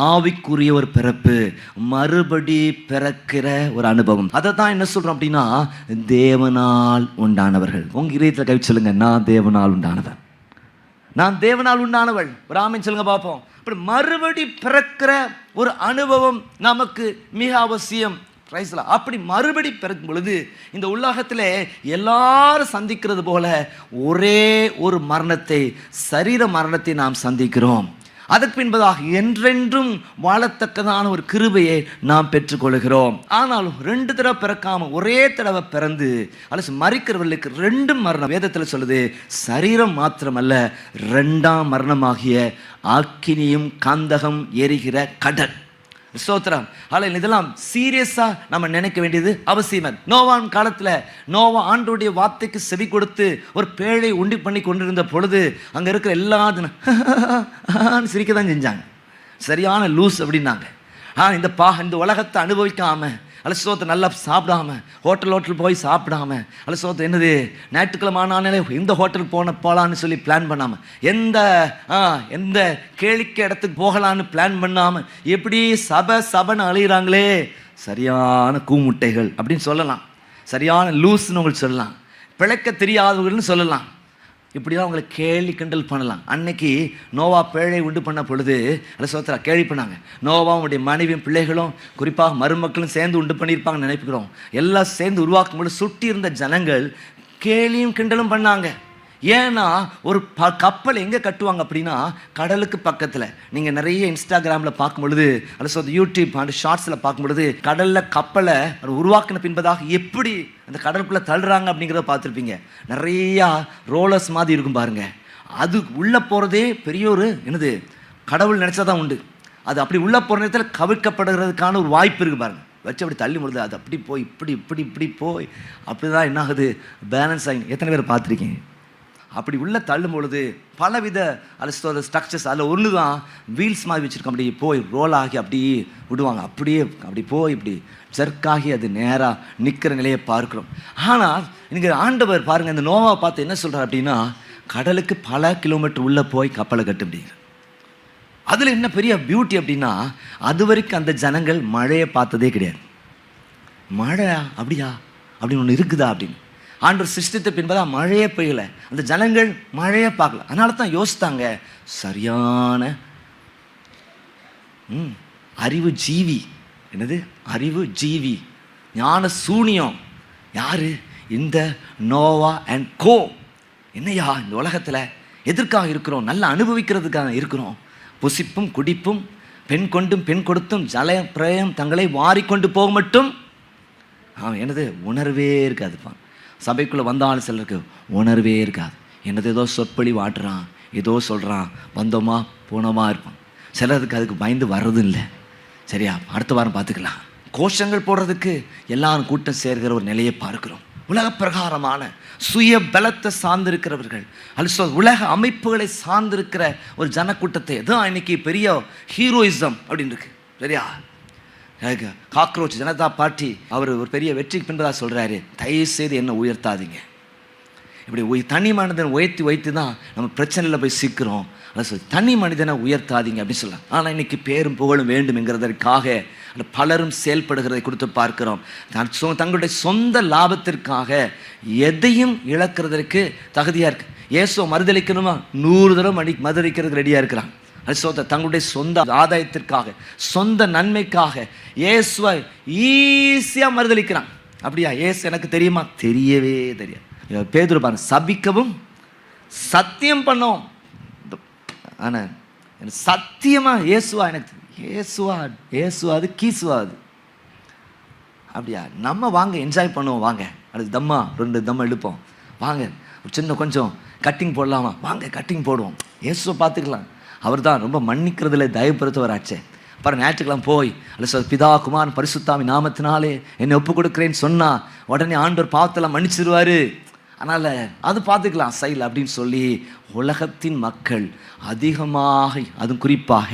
ஆவிக்குரிய ஒரு பிறப்பு, மறுபடி பிறக்கிற ஒரு அனுபவம். அதை தான் என்ன சொல்றோம் அப்படின்னா, தேவனால் உண்டானவர்கள். உங்க இதயத்தில் கை சொல்லுங்க, நான் தேவனால் உண்டானவன், நான் தேவனால் உண்டானவள். ஒரு ஆமென் சொல்லுங்க பார்ப்போம். அப்படி மறுபடி பிறக்கிற ஒரு அனுபவம் நமக்கு மிக அவசியம். அப்படி மறுபடி பிறக்கும் பொழுது இந்த உலகத்தில் எல்லாரும் சந்திக்கிறது போல ஒரே ஒரு மரணத்தை, சரீர மரணத்தை நாம் சந்திக்கிறோம். அதற்கு பின்பதாக என்றென்றும் வாழத்தக்கதான ஒரு கிருபையை நாம் பெற்றுக்கொள்கிறோம். ஆனாலும் 2 தடவை பிறக்காம ஒரே தடவை பிறந்து அல்லது மரிக்கிறவர்களுக்கு 2 மரணம் வேதத்தில் சொல்லுது. சரீரம் மாத்திரமல்ல, 2ஆம் மரணமாகிய அக்கினியும் கந்தகம் எரிகிற கடல். ஸ்தோத்திரம். அல்ல, இதெல்லாம் சீரியஸா நம்ம நினைக்க வேண்டியது அவசியம். நோவான் காலத்துல நோவா ஆண்டவருடைய வார்த்தைக்கு செவி கொடுத்து ஒரு பேழை உண்டி பண்ணி கொண்டிருந்த பொழுது அங்க இருக்கிற எல்லாரும் சிரிக்க தான் செஞ்சாங்க. சரியான லூஸ் அப்படின்னாங்க. இந்த உலகத்தை அனுபவிக்காம அலசோத்தை நல்லா சாப்பிடாம, ஹோட்டல் போய் சாப்பிடாம, அலசோத்தை என்னது ஞாயிற்றுக்கிழமை ஆனாலே எந்த ஹோட்டல் போகலான்னு சொல்லி பிளான் பண்ணாமல், எந்த கேளிக்க இடத்துக்கு போகலான்னு பிளான் பண்ணாமல், எப்படி சபைன்னு அழிகிறாங்களே, சரியான கூமுட்டைகள் அப்படின்னு சொல்லலாம், சரியான லூஸ்ன்னு உங்களுக்கு சொல்லலாம், பிழைக்க தெரியாதவர்கள்னு சொல்லலாம். இப்படிதான் அவங்களை கேலி கிண்டல் பண்ணலாம். அன்னைக்கு நோவா பேழை உண்டு பண்ண பொழுது அல்ல கேள்வி பண்ணாங்க. நோவாவுடைய மனைவியும் பிள்ளைகளும் குறிப்பாக மருமக்களும் சேர்ந்து உண்டு பண்ணியிருப்பாங்கன்னு நினைப்புக்கிறோம். எல்லாம் சேர்ந்து உருவாக்கும் பொழுது சுட்டி இருந்த ஜனங்கள் கேலியும் கிண்டலும் பண்ணாங்க. ஏன்னா ஒரு கப்பல் எங்கே கட்டுவாங்க அப்படின்னா கடலுக்கு பக்கத்தில். நீங்கள் நிறைய இன்ஸ்டாகிராமில் பார்க்கும் பொழுது அல்லது யூடியூப் அந்த ஷார்ட்ஸில் பார்க்கும் பொழுது கடலில் கப்பலை உருவாக்கின பின்பதாக எப்படி அந்த கடலுக்குள்ளே தள்ளுறாங்க அப்படிங்கிறத பார்த்துருப்பீங்க. நிறையா ரோலர்ஸ் மாதிரி இருக்கும் பாருங்க. அது உள்ளே போகிறதே பெரிய ஒரு என்னது கடவுள் நினச்சா தான் உண்டு. அது அப்படி உள்ளே போகிற நேரத்தில் கவிழ்க்கப்படுகிறதுக்கான ஒரு வாய்ப்பு இருக்குது பாருங்கள். வச்சு அப்படி தள்ளி முடியுது, அது அப்படி போய் இப்படி போய் அப்படி தான் என்ன ஆகுது, பேலன்ஸ் ஆகி. எத்தனை பேர் பார்த்துருக்கீங்க? அப்படி உள்ளே தள்ளும் பொழுது பலவித அல்லது ஸ்ட்ரக்சர்ஸ் அதில் ஒன்று தான் வீல்ஸ் மாதிரி வச்சுருக்கோம். அப்படி போய் ரோல் ஆகி அப்படி விடுவாங்க. அப்படி போய் இப்படி ஜர்க்காகி அது நேராக நிற்கிற நிலையை பார்க்குறோம். ஆனால் இன்றைக்கி ஆண்டவர் பாருங்கள், இந்த நோவாவை பார்த்து என்ன சொல்கிறார் அப்படின்னா, கடலுக்கு பல கிலோமீட்டர் உள்ளே போய் கப்பலை கட்ட முடியும். அதில் என்ன பெரிய பியூட்டி அப்படின்னா, அது வரைக்கும் அந்த ஜனங்கள் மழையை பார்த்ததே கிடையாது. மழை அப்படியா அப்படின்னு ஒன்று இருக்குதா அப்படின்னு ஆண்டவர் சிருஷ்டித்த பின்பதான் மழையே பெய்யலை, அந்த ஜனங்கள் மழையே பார்க்கல. அதனால தான் யோசித்தாங்க, சரியான அறிவு ஜீவி, என்னது அறிவு ஜீவி, ஞான சூனியம் யாரு, இந்த நோவா அண்ட் கோ. என்னையா இந்த உலகத்தில் எதற்காக இருக்கிறோம்? நல்லா அனுபவிக்கிறதுக்காக இருக்கிறோம். புசிப்பும் குடிப்பும் பெண் கொண்டும் பெண் கொடுத்தும் ஜல பிரயம் தங்களை வாரிக்கொண்டு போக மட்டும் என்னது உணர்வே இருக்காதுப்பா. சபைக்குள்ளே வந்தாலும் சிலருக்கு உணர்வே இருக்காது. என்னது ஏதோ சொற்பொழி வாட்டுறான், ஏதோ சொல்கிறான், வந்தோமா போனோமா இருப்பான். சிலருக்கு அதுக்கு பயந்து வர்றதும் இல்லை. சரியா, அடுத்த வாரம் பார்த்துக்கலாம். கோஷங்கள் போடுறதுக்கு எல்லாரும் கூட்டம் சேர்கிற ஒரு நிலையை பார்க்கிறோம். உலக பிரகாரமான சுய பலத்தை சார்ந்திருக்கிறவர்கள், அல்லது உலக அமைப்புகளை சார்ந்திருக்கிற ஒரு ஜனக்கூட்டத்தை தான் இன்னைக்கு பெரிய ஹீரோயிசம் அப்படின்னு இருக்கு. சரியா, காக்ரோச் ஜனதா பார்ட்டி அவர் ஒரு பெரிய வெற்றிக்கு பின்பதாக சொல்கிறாரு, தயவுசெய்து என்ன உயர்த்தாதீங்க. இப்படி தனி மனிதனை உயர்த்தி தான் நம்ம பிரச்சனையில் போய் சிக்கிறோம். தனி மனிதனை உயர்த்தாதீங்க அப்படின்னு சொல்லலாம். ஆனால் இன்னைக்கு பேரும் புகழும் வேண்டும் என்கிறதற்காக பலரும் செயல்படுகிறதை கொடுத்து பார்க்கிறோம். தங்களுடைய சொந்த லாபத்திற்காக எதையும் இழக்கிறதுக்கு தகுதியாக இருக்கு. இயேசுவை மறுதளிக்கணுமா 100 தடவை மறுதளிக்கிறதுக்கு ரெடியாக இருக்கிறான். தங்களுடைய சொந்த ஆதாயத்திற்காக, சொந்த நன்மைக்காக இயேசுவை ஈஸியாக மறுதளிக்கிறான். அப்படியா, இயேசு எனக்கு தெரியுமா? தெரியவே தெரியாது. பேதுரு பாருங்க, சபிக்கவும் சத்தியம் பண்ணோம். ஆனால் சத்தியமா இயேசுவா எனக்கு ஏசுவாது கீசுவாது. அப்படியா, நம்ம வாங்க என்ஜாய் பண்ணுவோம், வாங்க அடுத்து தம்மா 2 தம்மா இழுப்போம், வாங்க ஒரு சின்ன கொஞ்சம் கட்டிங் போடலாமா, வாங்க கட்டிங் போடுவோம், இயேசுவை பார்த்துக்கலாம். அவர் தான் ரொம்ப மன்னிக்கிறதுல தயவுப்படுத்தவராச்சே. அப்புறம் ஞாயிற்றுக்கெல்லாம் போய் அல்ல பிதா குமாரன் பரிசுத்தாவி நாமத்தினாலே என்னை ஒப்பு கொடுக்குறேன்னு சொன்னால் உடனே ஆண்டவர் பாவத்தெல்லாம் மன்னிச்சிருவார், அதனால் அது பார்த்துக்கலாம் சைல் அப்படின்னு சொல்லி உலகத்தின் மக்கள் அதிகமாக, அதுவும் குறிப்பாக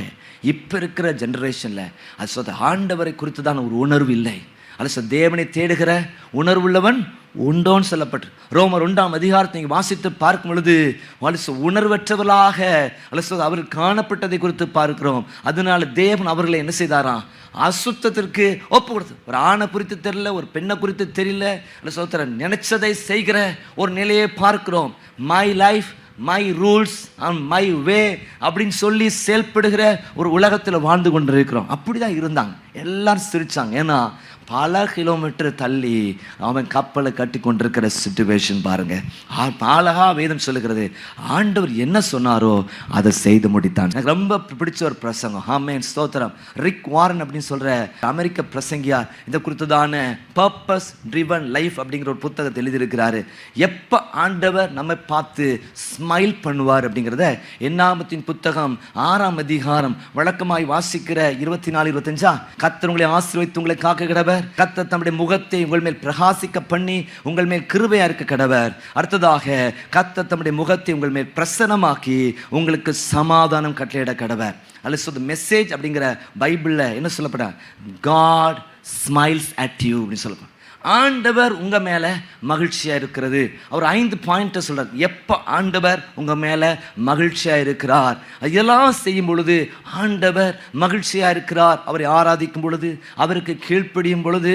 இப்போ இருக்கிற ஜென்ரேஷனில் அது ஆண்டவரை குறித்து தான் ஒரு உணர்வு இல்லை. அல்ல தேவனை தேடுகிற உணர்வுள்ளவன் உண்டோன்னு சொல்லப்பட்டு ரோமர் 1ஆம் அதிகாரத்தை நீங்கள் வாசித்து பார்க்கும் பொழுது உணர்வற்றவர்களாக அல்ல அவர் காணப்பட்டதை குறித்து பார்க்கிறோம். அதனால தேவன் அவர்களை என்ன செய்தாராம்? அசுத்தத்திற்கு ஒப்பு கொடுத்து. ஒரு ஆணை குறித்து தெரியல, ஒரு பெண்ணை குறித்து தெரியல, அல்ல நினைச்சதை செய்கிற ஒரு நிலையை பார்க்கிறோம். My life my rules and my way அப்படின்னு சொல்லி செயல்படுகிற ஒரு உலகத்தில் வாழ்ந்து கொண்டிருக்கிறோம். அப்படி தான் இருந்தாங்க, எல்லாரும் சிரிச்சாங்க. ஏன்னா பல கிலோமீட்டர் தள்ளி அவன் கப்பலை கட்டி கொண்டிருக்கிற சிச்சுவேஷன் பாருங்க. அழகா வேதம் சொல்லுகிறது, ஆண்டவர் என்ன சொன்னாரோ அதை செய்து முடித்தான். எனக்கு ரொம்ப பிடிச்ச ஒரு பிரசங்கம், ஆமென் ஸ்தோத்திரம். ரிக் வாரன் அப்படின்னு சொல்ற அமெரிக்க பிரசங்கியா இந்த குறித்ததான பர்பஸ் ட்ரிவன் லைஃப் அப்படிங்கிற ஒரு புத்தகத்தை எழுதியிருக்கிறாரு. எப்போ ஆண்டவர் நம்மை பார்த்து ஸ்மைல் பண்ணுவார் அப்படிங்கிறத என்னாமத்தின் புத்தகம் 6ஆம் அதிகாரம் வழக்கமாய் வாசிக்கிற 24-25 கர்த்தர் உங்களை ஆசீர்வதித்து உங்களை காக்க கடவர், கர்த்தர் தம்முடைய முகத்தை உங்கள் மேல் பிரகாசிக்க பண்ணி உங்கள் மேல் கிருபையா இருக்க கடவர். அடுத்ததாக கர்த்தர் தம்முடைய முகத்தை உங்கள் மேல் பிரசன்னமாக்கி உங்களுக்கு சமாதானம் கட்டளையிட கடவர். அல்லது மெசேஜ் அப்படிங்கிற பைபிளில் என்ன சொல்லப்பட, காட் ஸ்மைல்ஸ் அட் யூ அப்படின்னு சொல்லப்படும். ஆண்டவர் உங்கள் மேலே மகிழ்ச்சியாக இருக்கிறது. அவர் 5 பாயிண்ட்டை சொல்கிறார். எப்போ ஆண்டவர் உங்கள் மேலே மகிழ்ச்சியாக இருக்கிறார், இதெல்லாம் செய்யும் பொழுது ஆண்டவர் மகிழ்ச்சியாக இருக்கிறார். அவரை ஆராதிக்கும் பொழுது, அவருக்கு கீழ்ப்படியும் பொழுது,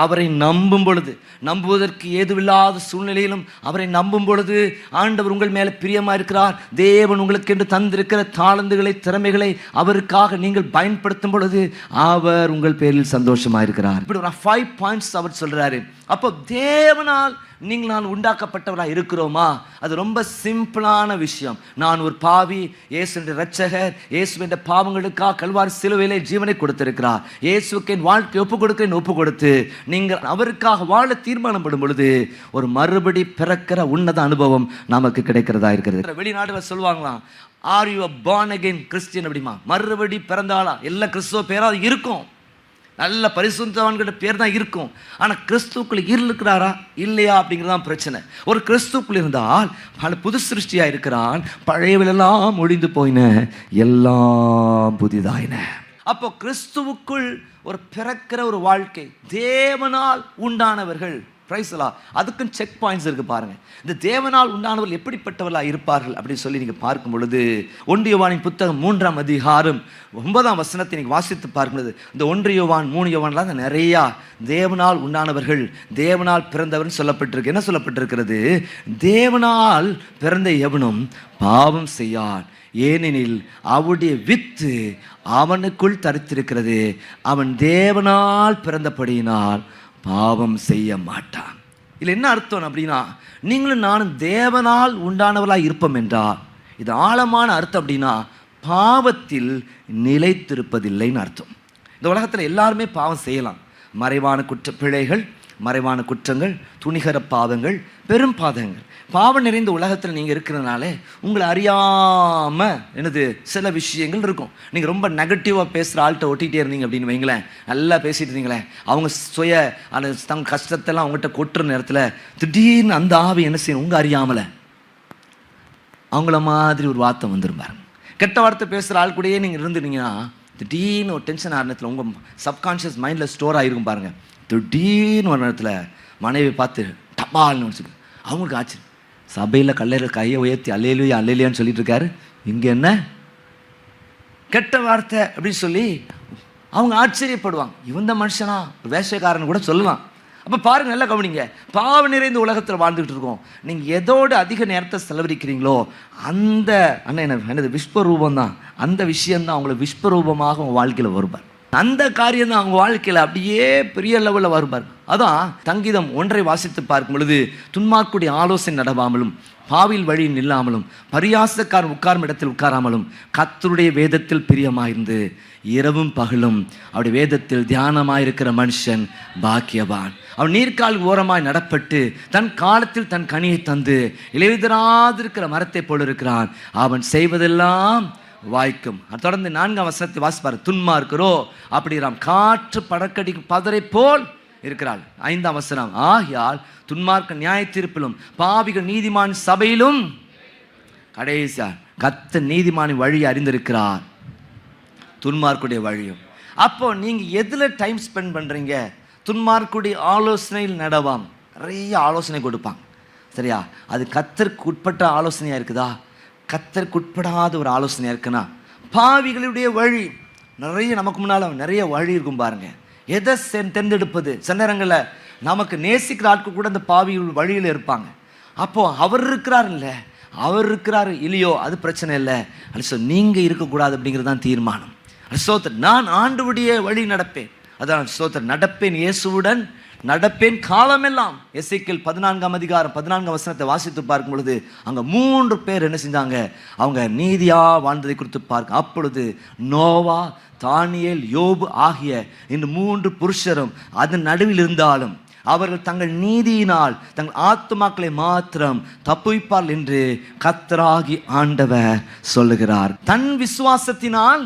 அவரை நம்பும் பொழுது, நம்புவதற்கு ஏதுவில்லாத சூழ்நிலையிலும் அவரை நம்பும் பொழுது ஆண்டவர் உங்கள் மேலே பிரியமாக இருக்கிறார். தேவன் உங்களுக்கு என்று தந்திருக்கிற தாளந்துகளை, திறமைகளை அவருக்காக நீங்கள் பயன்படுத்தும் பொழுது அவர் உங்கள் பேரில் சந்தோஷமாக இருக்கிறார். இப்படி ஒரு 5 பாயிண்ட்ஸ் அவர் சொல்றாரு. அப்போ தேவனால் நீங்கள் நான் உண்டாக்கப்பட்டவராக இருக்கிறோமா? அது ரொம்ப சிம்பிளான விஷயம். நான் ஒரு பாவி, இயேசுவின் இரட்சகர், இயேசுவின் பாவங்களுக்காக கல்வாரி சிலுவையிலே ஜீவனை கொடுத்திருக்கிறார். இயேசுக்கு என் வாழ்க்கை ஒப்பு கொடுத்து நீங்கள் அவருக்காக வாழ தீர்மானம் படும் பொழுது ஒரு மறுபடி பிறக்கிற உன்னத அனுபவம் நமக்கு கிடைக்கிறதா இருக்கிறது. வெளிநாட்டில் சொல்லுவாங்களாம், are you born again Christian அப்படிமா, மறுபடி பிறந்தாளா? எல்லாம் கிறிஸ்துவ பேரா இருக்கும், நல்ல பரிசுத்தவான்கிட்ட பேர் தான் இருக்கும். ஆனால் கிறிஸ்துக்குள்ள இருக்கிறாரா இல்லையா அப்படிங்கிறதான் பிரச்சனை. ஒரு கிறிஸ்துக்குள்ள இருந்தால் பல புது சிருஷ்டியாக இருக்கிறான், பழையவெல்லாம் ஒழிந்து போயின, எல்லாம் புதிதாயின. அப்போ கிறிஸ்துவுக்குள் ஒரு பிறக்கிற ஒரு வாழ்க்கை, தேவனால் உண்டானவர்கள். அதுக்கும் செக் பாயிண்ட்ஸ் இருக்கு பாருங்க. இந்த தேவனால் உண்டானவர்கள் எப்படிப்பட்டவர்களாக இருப்பார்கள் அப்படின்னு சொல்லி நீங்க பார்க்கும் பொழுது 1 யோவானின் புத்தகம் 3ஆம் அதிகாரம் 9ஆம் வசனத்தை நீங்க வாசித்து பார்க்கும்போது இந்த 1 யோவான் 3 யோவான்லாம் நிறையா தேவனால் உண்டானவர்கள், தேவனால் பிறந்தவர்கள் சொல்லப்பட்டிருக்கு. என்ன சொல்லப்பட்டிருக்கிறது? தேவனால் பிறந்த எவனும் பாவம் செய்யான், ஏனெனில் அவருடைய வித்து அவனுக்குள் தரித்திருக்கிறது, அவன் தேவனால் பிறந்தபடியினால் பாவம் செய்ய மாட்டான். இதில் என்ன அர்த்தம் அப்படின்னா, நீங்களும் நானும் தேவனால் உண்டானவர்களாக இருப்போம் என்றால், இது ஆழமான அர்த்தம் அப்படின்னா பாவத்தில் நிலைத்திருப்பதில்லைன்னு அர்த்தம். இந்த உலகத்தில் எல்லாருமே பாவம் செய்யலாம். மறைவான பிழைகள், மறைவான குற்றங்கள், துணிகர பாவங்கள், பெரும் பாதகங்கள். பாவம் நிறைந்த உலகத்தில் நீங்கள் இருக்கிறதுனால உங்களை அறியாமல் சில விஷயங்கள் இருக்கும். நீங்கள் ரொம்ப நெகட்டிவாக பேசுகிற ஆள்கிட்ட ஒட்டிகிட்டே இருந்தீங்க அப்படின்னு வைங்களேன், நல்லா பேசிகிட்டு இருந்தீங்களே, அவங்க அந்த தங்க கஷ்டத்தெல்லாம் அவங்ககிட்ட கொட்டுற நேரத்தில் திடீர்னு அந்த ஆவி என்ன செய்யணும், உங்கள் அறியாமலை அவங்கள மாதிரி ஒரு வார்த்தை வந்துடும் பாருங்க. கெட்ட வார்த்தை பேசுகிற ஆள் கூடயே நீங்கள் இருந்துட்டீங்கன்னா திடீர்னு ஒரு டென்ஷன் ஆகிற நேரத்தில் உங்கள் சப்கான்ஷியஸ் மைண்டில் ஸ்டோர் ஆகிருக்கும் பாருங்கள். திடீர்னு ஒரு நேரத்தில் மனைவி பார்த்து டப்பால்னு வச்சுக்க, அவங்களுக்கு ஆச்சு, சபையில் கையை உயர்த்தி அல்லேலுயா அல்லேலியான்னு சொல்லிட்டு இருக்காரு, இங்கே என்ன கெட்ட வார்த்தை அப்படின்னு சொல்லி அவங்க ஆச்சரியப்படுவாங்க. இவந்த மனுஷனா, வேஷக்காரன் கூட சொல்லலாம். அப்போ பாருங்கள், நல்லா கவனிங்க. பாவம் நிறைந்த உலகத்தில் வாழ்ந்துகிட்டு இருக்கோம். நீங்கள் எதோடு அதிக நேரத்தை செலவழிக்கிறீங்களோ அந்த என்னது விஸ்வரூபம் தான், அந்த விஷயந்தான் அவங்களை விஸ்வரூபமாக உங்கள் வாழ்க்கையில் வருவார். அந்த காரியம் தான் அவங்க வாழ்க்கையில் அப்படியே பெரிய லெவலில் வருவார். அதான் சங்கீதம் 1 வாசித்து பார்க்கும் பொழுது, துன்மார்க்குடைய ஆலோசனை நடவாமலும், பாவில் வழி நில்லாமலும், பரியாசக்காரன் உட்காரும் இடத்தில் உட்காராமலும், கர்த்தருடைய வேதத்தில் பிரியமாயிருந்து இரவும் பகலும் அவருடைய வேதத்தில் தியானமாயிருக்கிற மனுஷன் பாக்கியவான். அவன் நீர்க்கால் ஓரமாய் நடப்பட்டு தன் காலத்தில் தன் கனியை தந்து இலையுதிராதிருக்கிற மரத்தை போல இருக்கிறான். அவன் செய்வதெல்லாம் வாய்க்கும். தொடர்ந்து 4ஆம் வசனத்தை வாசிப்பார். துன்மார்க்கரோ அப்படிறாம் காற்று படக்கடி பதரை போல் இருக்கிறாள். 5ஆம் வசனம், ஆகையால் துன்மார்க்க நியாய தீர்ப்பிலும் பாவிகள் நீதிமான் சபையிலும். கடைசியா கர்த்தர் நீதிமானின் வழி அறிந்திருக்கிறார், துன்மார்க்குடைய வழியும். அப்போ நீங்க எதுல டைம் ஸ்பெண்ட் பண்றீங்க? துன்மார்க்குடைய ஆலோசனையில் நடவாம். நிறைய ஆலோசனை கொடுப்பாங்க, சரியா? அது கர்த்தருக்கு உட்பட்ட ஆலோசனையா இருக்குதா? கர்த்தருக்கு உட்படாத ஒரு ஆலோசனையா இருக்குன்னா, பாவிகளுடைய வழி நிறைய, நமக்கு முன்னால நிறைய வழி இருக்கும் பாருங்க. எதை தேர்ந்தெடுப்பது? சில நேரங்களில் நமக்கு நேசிக்கிற ஆட்கள் கூட அந்த பாவிகள் வழியில் இருப்பாங்க. அப்போ அவர் இருக்கிறார் இல்லை, அவர் இருக்கிறாரு இல்லையோ அது பிரச்சனை இல்லை. அது நீங்கள் இருக்கக்கூடாது அப்படிங்கிறது தான் தீர்மானம். ஸ்தோத்திரம், நான் ஆண்டவருடைய வழி நடப்பேன். அதான் ஸ்தோத்திரம், நடப்பேன், இயேசுவுடன் நடப்பேன் காலமெல்லாம். எசேக்கியேல் 14ஆம் அதிகாரம் 14ஆம் வசனத்தை வாசித்து பார்க்கும் பொழுது அங்கே 3 பேர் என்ன செஞ்சாங்க, அவங்க நீதியா வாழ்ந்ததை குறித்து பார்க்க. அப்பொழுது நோவா, தானியேல், யோபு ஆகிய இந்த 3 புருஷரும் அதன் நடுவில் இருந்தாலும் அவர்கள் தங்கள் நீதியினால் தங்கள் ஆத்துமாக்களை மாத்திரம் தப்புவிப்பார் என்று கர்த்தராகி ஆண்டவர் சொல்லுகிறார். தன் விசுவாசத்தினால்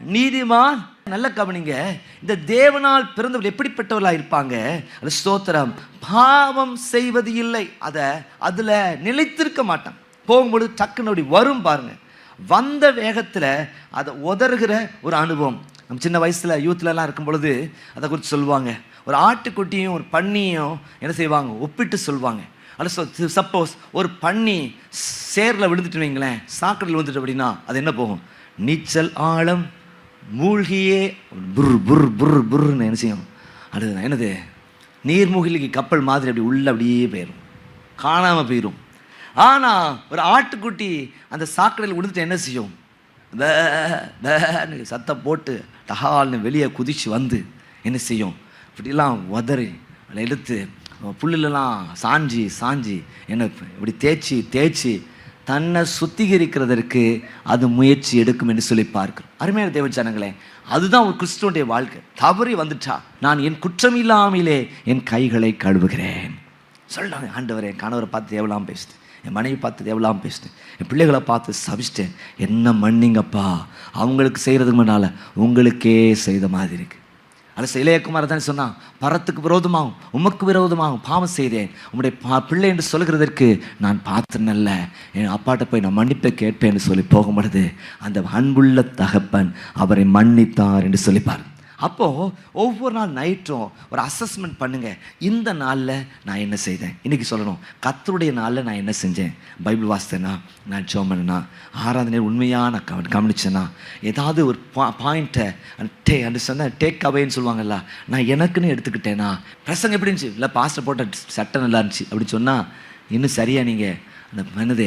நீதிமான். நல்ல கவனிங்க, இந்த தேவனால் பிறந்தவர்கள் எப்படிப்பட்டவர்களாக இருப்பாங்க? அது ஸ்தோத்திரம், பாவம் செய்வது இல்லை, அதில் நிலைத்திருக்க மாட்டான். போகும்பொழுது டக்குன்னு வரும் பாருங்க, வந்த வேகத்தில் அதை உதறுகிற ஒரு அனுபவம். நம்ம சின்ன வயசில் யூத்லலாம் இருக்கும் பொழுது அதை குறித்து சொல்லுவாங்க. ஒரு ஆட்டுக்குட்டியும் ஒரு பன்னியும் என்ன செய்வாங்க, ஒப்பிட்டு சொல்லுவாங்க. அது சப்போஸ் ஒரு பன்னி சேரில் விழுந்துட்டு வைங்களேன், சாக்கடையில் விழுந்துட்டு அப்படின்னா அது என்ன போகும், நீச்சல் ஆழம் மூழ்கியே புர் புர் புர் புர்ன்னு என்ன செய்யும், அது என்னது நீர்மூழ்கி கப்பல் மாதிரி அப்படி உள்ள அப்படியே போயிடும், காணாமல் போயிடும். ஆனால் ஒரு ஆட்டுக்குட்டி அந்த சாக்கடையில் விழுந்துட்டு என்ன செய்யும், சத்தம் போட்டு டஹால்னு வெளியே குதிச்சு வந்து என்ன செய்யும், இப்படிலாம் உதறி அதை எடுத்து புல்லுலாம் சாஞ்சி சாஞ்சி என்ன இப்படி தேய்ச்சி தேய்ச்சி தன்னை சுத்திகரிக்கிறதற்கு அது முயற்சி எடுக்கும் என்று சொல்லி பார்க்கிறோம். அருமையான தேவ ஜனங்களே, அதுதான் ஒரு கிறிஸ்துவனுடைய வாழ்க்கை. தவறி வந்துட்டா நான் என் குற்றம் இல்லாமலே என் கைகளை கழுவுகிறேன் சொல்றாங்க. ஆண்டவரே, என் கணவரை பார்த்து எவ்வளோ பேசிட்டேன், என் மனைவி பார்த்து எவ்வளோ பேசிட்டேன், என் பிள்ளைகளை பார்த்து சபிச்சிட்டேன், என்ன மன்னிங்கப்பா, அவங்களுக்கு செய்கிறதுக்கு முன்னால் உங்களுக்கே செய்த மாதிரி இருக்கு. அது இளையகுமார் தான் சொன்னான், பரத்துக்கு விரோதமாகும் உமக்கு விரோதமாகும் பாவம் செய்தேன், உங்களுடைய பிள்ளை என்று சொல்கிறதற்கு நான் பார்த்தேன்ல, என் அப்பாட்ட போய் நான் மன்னிப்பை கேட்பேன்னு சொல்லி போகும் பொழுது அந்த அன்புள்ள தகப்பன் அவரை மன்னித்தார் என்று சொல்லிப்பார். அப்போது ஒவ்வொரு நாள் நைட்டும் ஒரு அசஸ்மெண்ட் பண்ணுங்கள். இந்த நாளில் நான் என்ன செய்தேன், இன்றைக்கி சொல்லணும். கர்த்தருடைய நாளில் நான் என்ன செஞ்சேன், பைபிள் வாசித்தேன்னா, நான் ஜெபம் பண்ணேனா, ஆராதனை உண்மையாக நான் கவனிச்சேன்னா, ஏதாவது ஒரு பாயிண்ட்டை டேக் அவேன்னு சொல்லுவாங்கல்ல, நான் எனக்குன்னு எடுத்துக்கிட்டேனா, பிரசங்க எப்படி இருந்துச்சு, இல்லை பாஸ்டர் போட்ட சட்டை நல்லா இருந்துச்சு அப்படின்னு சொன்னால் இன்னும் சரியாக நீங்கள் அந்த என்னது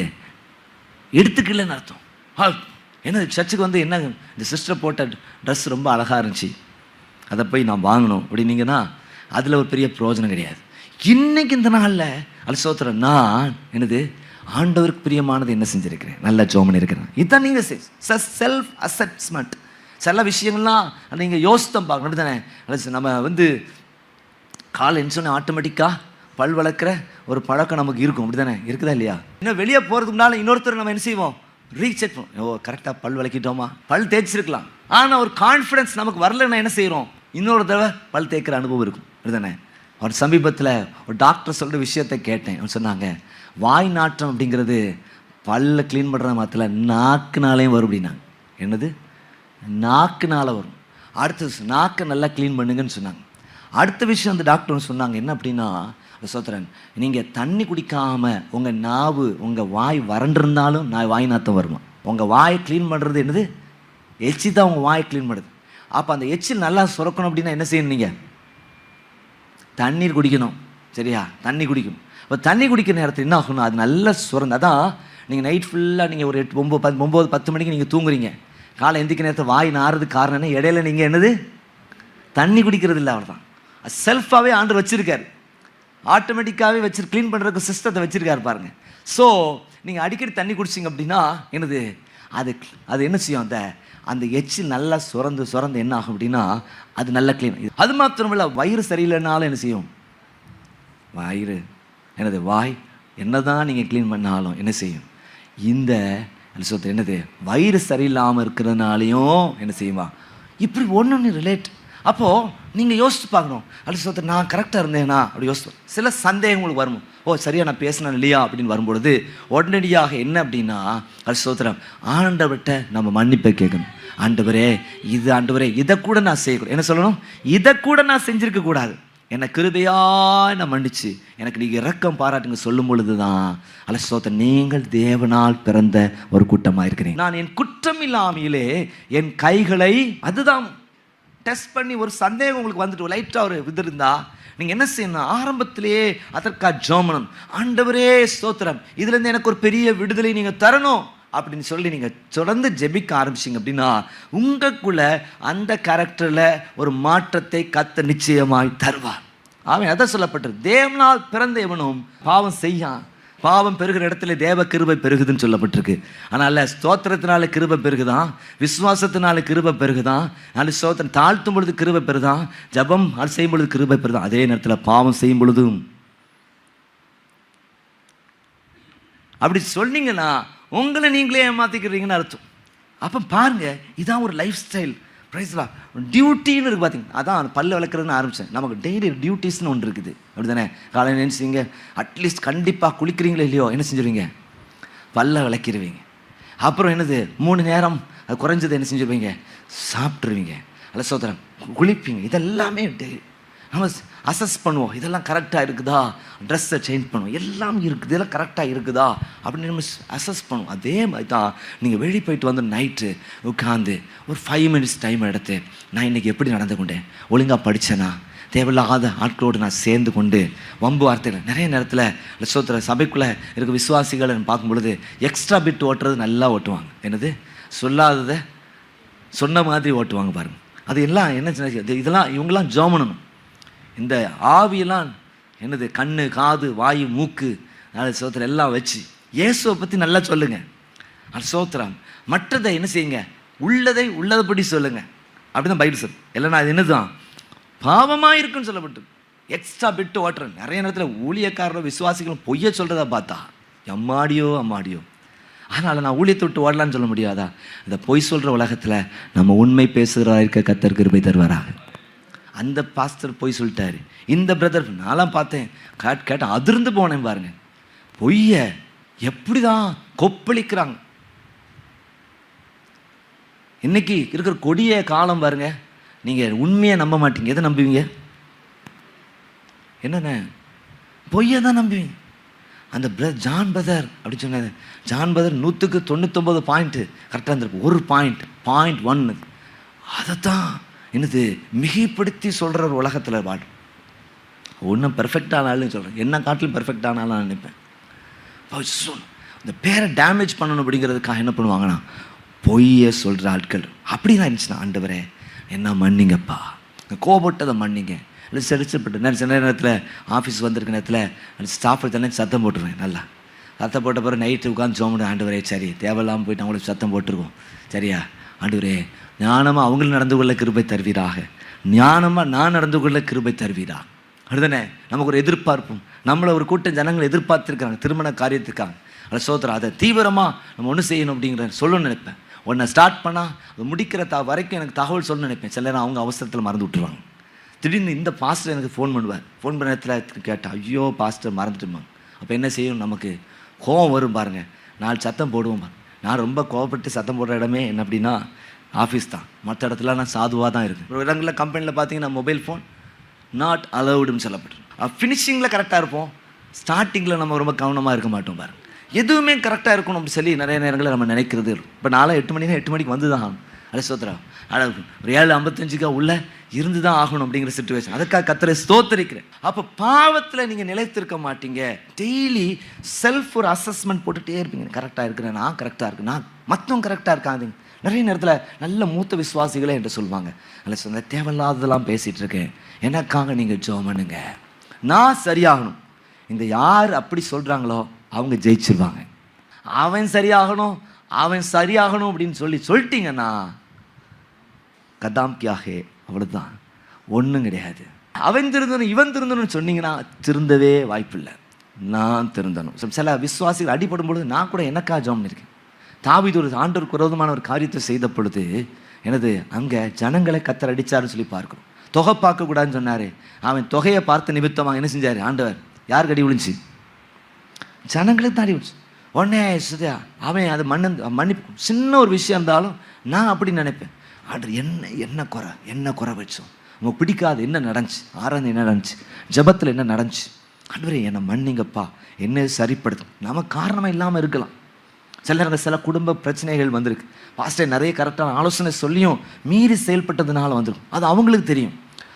எடுத்துக்கலன்னு அர்த்தம். என்னது சர்ச்சுக்கு வந்து என்ன இந்த சிஸ்டர் போட்ட ட்ரெஸ் ரொம்ப அழகாக இருந்துச்சு, அதை போய் நான் வாங்கணும் அப்படின்னீங்கன்னா அதில் ஒரு பெரிய பிரயோஜனம் கிடையாது. இன்றைக்கி இந்த நாளில் அலசோத்திர நான் என்னது ஆண்டவருக்கு பிரியமானது என்ன செஞ்சுருக்கிறேன், நல்ல ஜெபம் பண்ணியிருக்கிறேன். இதுதான் நீங்கள் செல்ஃப் அசஸ்மெண்ட். சில விஷயங்கள்லாம் நீங்கள் யோசித்தம் பார்க்கணும், அப்படி தானே? நம்ம காலை எழுந்தோடனே ஆட்டோமேட்டிக்காக பல் வளர்க்குற ஒரு பழக்கம் நமக்கு இருக்கும், அப்படி தானே? இருக்குதா இல்லையா? இன்னும் வெளியே போகிறதுக்கு முன்னால் இன்னொருத்தர் நம்ம என்ன செய்வோம், ரீசெக் பண்ணுவோம். ஓ கரெக்டாக பல் விளக்கிட்டோமா, பல் தேய்ச்சிருக்கலாம். ஆனால் ஒரு கான்ஃபிடன்ஸ் நமக்கு வரலன்னா என்ன செய்கிறோம், இன்னொரு தடவை பல் தேய்க்கிற அனுபவம் இருக்கும், அப்படி தானே? ஒரு சமீபத்தில் ஒரு டாக்டர் சொல்கிற விஷயத்தை கேட்டேன். அவர் சொன்னாங்க, வாய் நாற்றம் அப்படிங்கிறது பல்ல க்ளீன் பண்ணுற மாத்திரம் நாக்குனாலேயும் வரும் அப்படின்னாங்க. என்னது, நாக்குனால் வரும். அடுத்து நாக்கை நல்லா க்ளீன் பண்ணுங்கன்னு சொன்னாங்க. அடுத்த விஷயம் அந்த டாக்டர் சொன்னாங்க, என்ன அப்படின்னா, சோத்திரன், நீங்கள் தண்ணி குடிக்காமல் உங்கள் நாவு உங்கள் வாய் வறண்டிருந்தாலும் வாய் நாத்தம் வருமா? உங்கள் வாயை க்ளீன் பண்ணுறது என்னது, எச்சி தான் உங்கள் வாயை க்ளீன் பண்ணுது. அப்போ அந்த எச்சில் நல்லா சுரக்கணும் அப்படின்னா என்ன செய்யணும், நீங்கள் தண்ணீர் குடிக்கணும், சரியா? தண்ணி குடிக்கணும். இப்போ தண்ணி குடிக்கிற நேரத்தில் என்ன ஆகணும், அது நல்லா சுரந்து. அதான் நீங்கள் நைட் ஃபுல்லாக நீங்கள் ஒரு 8, 9, 10 மணிக்கு நீங்கள் தூங்குறீங்க, காலை எந்திரிக்க நேரத்தில் வாய் நாறுறதுக்கு காரணம் என்ன, இடையில நீங்கள் என்னது தண்ணி குடிக்கிறது இல்லை. அவர் தான் செல்ஃபாகவே ஆண்டவர் வச்சுருக்காரு, ஆட்டோமேட்டிக்காகவே க்ளீன் பண்ணுறதுக்கு சிஸ்டத்தை வச்சுருக்காரு பாருங்கள். ஸோ நீங்கள் அடிக்கடி தண்ணி குடிச்சிங்க அப்படின்னா என்னது, அது என்ன செய்யும், அந்த எச்சில் நல்லா சுரந்து என்ன ஆகும் அப்படின்னா அது நல்லா க்ளீன். அது மாத்திரமில்ல, வயிறு சரியில்லைனாலும் என்ன செய்யும், வாய் என்னதான் நீங்கள் க்ளீன் பண்ணாலும் என்ன செய்யும், இந்த என்னது வயிறு சரியில்லாமல் இருக்கிறதுனாலையும் என்ன செய்யுமா, இப்படி ஒன்று ரிலேட். அப்போது நீங்கள் யோசிச்சு பார்க்கணும், அல்லது நான் கரெக்டாக இருந்தேனா அப்படி யோசிச்சு. சில சந்தேகங்களுக்கு வரும், ஓ சரியா நான் பேசினேன் இல்லையா அப்படின்னு வரும்பொழுது உடனடியாக என்ன அப்படின்னா, அல்லது ஆண்டவர்கிட்ட நம்ம மன்னிப்பை கேட்கணும். ஆண்டவரே இதை கூட நான் செய்யக்கூடாது, என்ன சொல்லணும், இதை கூட நான் செஞ்சிருக்க கூடாது, என்னை கிருபையா நான் மன்னிச்சு எனக்கு நீங்கள் இரக்கம் பாராட்டுங்க சொல்லும் பொழுது தான் அல்லது நீங்கள் தேவனால் பிறந்த ஒரு கூட்டமாக இருக்கிறீங்க. நான் என் குற்றம் இல்லாமையிலே என் கைகளை, அதுதான் டெஸ்ட் பண்ணி ஒரு சந்தேகம் உங்களுக்கு வந்துட்டு லைட்டாக ஒரு இது இருந்தா நீங்கள் என்ன செய்யணும், ஆரம்பத்திலேயே அதற்காக ஜெபம், ஆண்டவரே ஸ்தோத்திரம், இதுலேருந்து எனக்கு ஒரு பெரிய விடுதலை நீங்கள் தரணும் அப்படின்னு சொல்லி நீங்கள் தொடர்ந்து ஜெபிக்க ஆரம்பிச்சிங்க அப்படின்னா உங்களுக்குள்ள அந்த கேரக்டரில் ஒரு மாற்றத்தை கர்த்தர் நிச்சயமாய் தருவார். அவன் எதை சொல்லப்பட்டது, தேவனால் பிறந்த எவனும் பாவம் செய்யான், பாவம் பெருகிற இடத்துல தேவ கிருபை பெருகுதுன்னு சொல்லப்பட்டிருக்கு. அதனால் ஸ்தோத்திரத்தினால கிருபை பெருகுதான், விசுவாசத்தினால கிருபை பெருகுதான், அதனால் ஸ்தோத்திரம் தாழ்த்தும் பொழுது கிருபை பெருதான், ஜபம் அது செய்யும் பொழுது கிருபை பெருதான். அதே நேரத்தில் பாவம் செய்யும் பொழுதும் அப்படி சொன்னீங்கன்னா உங்களை நீங்களே ஏமாற்றிக்கிறீங்கன்னு அர்த்தம். அப்போ பாருங்கள், இதான் ஒரு லைஃப் ஸ்டைல். ப்ரைஸ்லாம் டியூட்டின்னு இருக்குது பார்த்தீங்க, அதான் பல்ல விளக்குறதுன்னு ஆரம்பித்தேன். நமக்கு டெய்லி டியூட்டிஸ்ன்னு ஒன்று இருக்குது, அப்படி தானே? காலையில் நினச்சிங்க அட்லீஸ்ட் கண்டிப்பாக குளிக்கிறீங்களோ இல்லையோ என்ன செஞ்சுருவீங்க, பல்ல விளக்கிடுவீங்க. அப்புறம் என்னது 3 நேரம் அது குறைஞ்சது என்ன செஞ்சுருவீங்க, சாப்பிட்ருவீங்க, அல்ல சோதரம் குளிப்பீங்க. இதெல்லாமே நம்ம அசஸ் பண்ணுவோம், இதெல்லாம் கரெக்டாக இருக்குதா, ட்ரெஸ்ஸை சேஞ்ச் பண்ணுவோம், எல்லாம் இருக்குது, இதெல்லாம் கரெக்டாக இருக்குதா அப்படின்னு நம்ம அசஸ் பண்ணுவோம். அதே மாதிரி தான் நீங்கள் வெளியே போயிட்டு வந்து நைட்டு உட்காந்து ஒரு 5 மினிட்ஸ் டைம் எடுத்து நான் இன்றைக்கி எப்படி நடந்து கொண்டேன், ஒழுங்காக படித்தேனா, தேவையில்லாத ஆட்களோடு நான் சேர்ந்து கொண்டு வம்பு வார்த்தைகள் நிறைய நேரத்தில் சோத்திர சபைக்குள்ளே இருக்க விசுவாசிகளை பார்க்கும் பொழுது எக்ஸ்ட்ரா பிட் ஓட்டுறது நல்லா ஓட்டுவாங்க. என்னது சொல்லாததை சொன்ன மாதிரி ஓட்டுவாங்க பாருங்கள். அது எல்லாம் என்ன, இதெல்லாம் இவங்கெல்லாம் ஜோமனணும். இந்த ஆவியெல்லாம் என்னது கண்ணு காது வாயு மூக்கு சோத்திரம் எல்லாம் வச்சு இயேசுவை பற்றி நல்லா சொல்லுங்கள். அது சோத்திரம் மற்றதை என்ன செய்யுங்க, உள்ளதை உள்ளதைப்படி சொல்லுங்கள், அப்படி தான் பைபிள் சொல். இல்லைன்னா அது என்னதுதான் பாவமாக இருக்குன்னு சொல்லப்பட்டு எக்ஸ்ட்ரா பிட்டு ஓட்டுறேன். நிறைய நேரத்தில் ஊழியக்காரரும் விசுவாசிகளும் பொய்ய சொல்கிறத பார்த்தா அம்மாடியோ. அதனால் நான் ஊழியத்தை விட்டு ஓடலான்னு சொல்ல முடியாதா? இந்த பொய் சொல்கிற உலகத்தில் நம்ம உண்மை பேசுகிறதா இருக்க கர்த்தர் கிருபை தருவாராக. அந்த பாஸ்டர் போய் சொல்லிட்டாரு, இந்த பிரதர் நான்லாம் பார்த்தேன், கேட்ட அதிர்ந்து போனேன் பாருங்க. பொய்ய எப்படி தான் கொப்பளிக்கிறாங்க. இன்னைக்கு இருக்கிற கொடிய காலம் பாருங்க. நீங்கள் உண்மையை நம்ப மாட்டீங்க, எதை நம்புவீங்க? என்னென்ன பொய்யை தான் நம்புவீங்க. அந்த ஜான் பிரதர் அப்படி சொன்னார். ஜான் பிரதர் 100க்கு 99 பாயிண்ட்டு கரெக்டாக இருந்திருக்கு. ஒரு பாயிண்ட் 1 அதைத்தான் என்னது மிகைப்படுத்தி சொல்கிற ஒரு உலகத்தில் பாடு. ஒன்றும் பெர்ஃபெக்டான ஆளுன்னு சொல்கிறேன், என்ன காட்டிலும் பெர்ஃபெக்டான ஆள் நான் நினைப்பேன். இந்த பேரை டேமேஜ் பண்ணணும் அப்படிங்கிறதுக்காக என்ன பண்ணுவாங்கன்னா பொய்யை சொல்கிற ஆட்கள். அப்படி தான் இருந்துச்சுன்னா ஆண்டவரே என்ன மன்னிங்கப்பா, கோபப்பட்டதை மன்னிங்க. இல்லை சில நேரத்தில் ஆஃபீஸ் வந்திருக்க நேரத்தில் ஸ்டாஃப் தானே சத்தம் போட்டுருவேன். நல்லா சத்தம் போட்ட பிறகு நைட்டு உட்காந்து சோமனு, ஆண்டவரே சரி தேவையில்லாமல் போயிட்டு அவங்களுக்கு சத்தம் போட்டிருக்கோம், சரியா ஆண்டவரே ஞானமாக அவங்களும் நடந்து கொள்ள கிருபை தருவீராக, ஞானமாக நான் நடந்து கொள்ள கிருபை தருவீராக. அப்படிதானே நமக்கு ஒரு எதிர்பார்ப்பும், நம்மளை ஒரு கூட்டம் ஜனங்கள் எதிர்பார்த்துருக்காங்க திருமண காரியத்துக்காக. அதை சோதரம் அதை தீவிரமாக நம்ம ஒன்று செய்யணும் அப்படிங்கிற சொல்லணும்னு நினைப்பேன். ஒன்றை ஸ்டார்ட் பண்ணால் அது முடிக்கிற வரைக்கும் எனக்கு தகவல் சொல்லணும்னு நினைப்பேன். சில நேரம் அவங்க அவசரத்தில் மறந்து விட்டுருவாங்க. திடீர்னு இந்த பாஸ்டர் எனக்கு ஃபோன் பண்ணுவார். ஃபோன் பண்ண நேரத்தில் கேட்டால் ஐயோ பாஸ்டர் மறந்துட்டுமாங்க. அப்போ என்ன செய்யணும், நமக்கு கோவம் வரும் பாருங்கள், 4 சத்தம் போடுவோம் பாருங்க. நான் ரொம்ப கோவப்பட்டு சத்தம் போடுற இடமே என்ன அப்படின்னா ஆஃபீஸ் தான். மற்ற இடத்துல நான் சாதுவாக தான் இருக்குது. ஒரு இடங்களில் கம்பெனியில் பார்த்தீங்கன்னா மொபைல் ஃபோன் நாட் அலவுடுன்னு சொல்லப்பட்டிருக்கும். ஃபினிஷிங்கில் கரெக்டாக இருப்போம், ஸ்டார்டிங்கில் நம்ம ரொம்ப கவனமாக இருக்க மாட்டோம் பாருங்கள். எதுவுமே கரெக்டாக இருக்கணும் அப்படி சொல்லி நிறைய நேரங்களில் நம்ம நினைக்கிறது. இப்போ நாளை 8 மணினா 8 மணிக்கு வந்து தான் ஆகணும். அட ஸ்தோத்திரம், ஒரு 7:55 உள்ளே இருந்து தான் ஆகணும் அப்படிங்கிற சிச்சுவேஷன். அதுக்காக கர்த்தரை ஸ்தோத்திரிக்கிறேன். அப்போ பாவத்தில் நீங்கள் நிலைத்திருக்க மாட்டீங்க. டெய்லி செல்ஃப் ஒரு அசஸ்மெண்ட் போட்டுகிட்டே இருப்பீங்க. கரெக்டாக இருக்கிறேன், நான் கரெக்டாக இருக்கு, நான் மற்றவங்க கரெக்டாக இருக்காதுங்க. நிறைய நேரத்தில் நல்ல மூத்த விசுவாசிகளே என்று சொல்லுவாங்க, நல்ல சொந்த தேவையில்லாததெல்லாம் பேசிகிட்டு இருக்கேன், எனக்காக நீங்கள் ஜெபம் பண்ணுங்க, நான் சரியாகணும். இந்த யார் அப்படி சொல்கிறாங்களோ அவங்க ஜெயிச்சிருவாங்க. அவன் சரியாகணும் அவன் சரியாகணும் அப்படின்னு சொல்லிட்டீங்கன்னா கதாம் கியாகே, அவ்வளோதான், ஒன்றும் கிடையாது. அவன் திருந்தணும் இவன் திருந்தணும்னு சொன்னீங்கன்னா திருந்தவே வாய்ப்பில்லை. நான் திருந்தணும். சில விசுவாசிகள் அடிபடும் பொழுது நான் கூட எனக்காக ஜெபம் பண்ணியிருக்கேன். தாவீது ஒரு ஆண்டவருக்கு விரோதமான ஒரு காரியத்தை செய்த பொழுது எனது அங்கே ஜனங்களை கத்தர் அடித்தாருன்னு சொல்லி பார்க்கணும். தொகை பார்க்கக்கூடாதுன்னு சொன்னார். அவன் தொகையை பார்த்து நிமித்தமாக என்ன செஞ்சார் ஆண்டவர், யாருக்கு அடி விழுந்துச்சு, ஜனங்களுக்கு தான் அடி விழுந்துச்சு. உடனே சுதா அவன் அது மன்னிப்பு, சின்ன ஒரு விஷயம் இருந்தாலும் நான் அப்படி நினைப்பேன், ஆண்டவர் என்ன குறை வச்சோம், உங்களுக்கு பிடிக்காது என்ன நடந்துச்சு, ஆராய்ந்து என்ன நடந்துச்சு, ஜபத்தில் என்ன நடந்துச்சு, ஆண்டவரே என்னை மன்னிங்கப்பா, என்ன சரிப்படுத்து. நம்ம காரணமாக இல்லாமல் இருக்கலாம். சில குடும்ப பிரச்சனைகள் வந்திருக்கு, பாஸ்டர் நிறைய கரெக்டான ஆலோசனை சொல்லியும் மீறி செயல்பட்டதுனால வந்துடும். அது அவங்களுக்கு தெரியும்,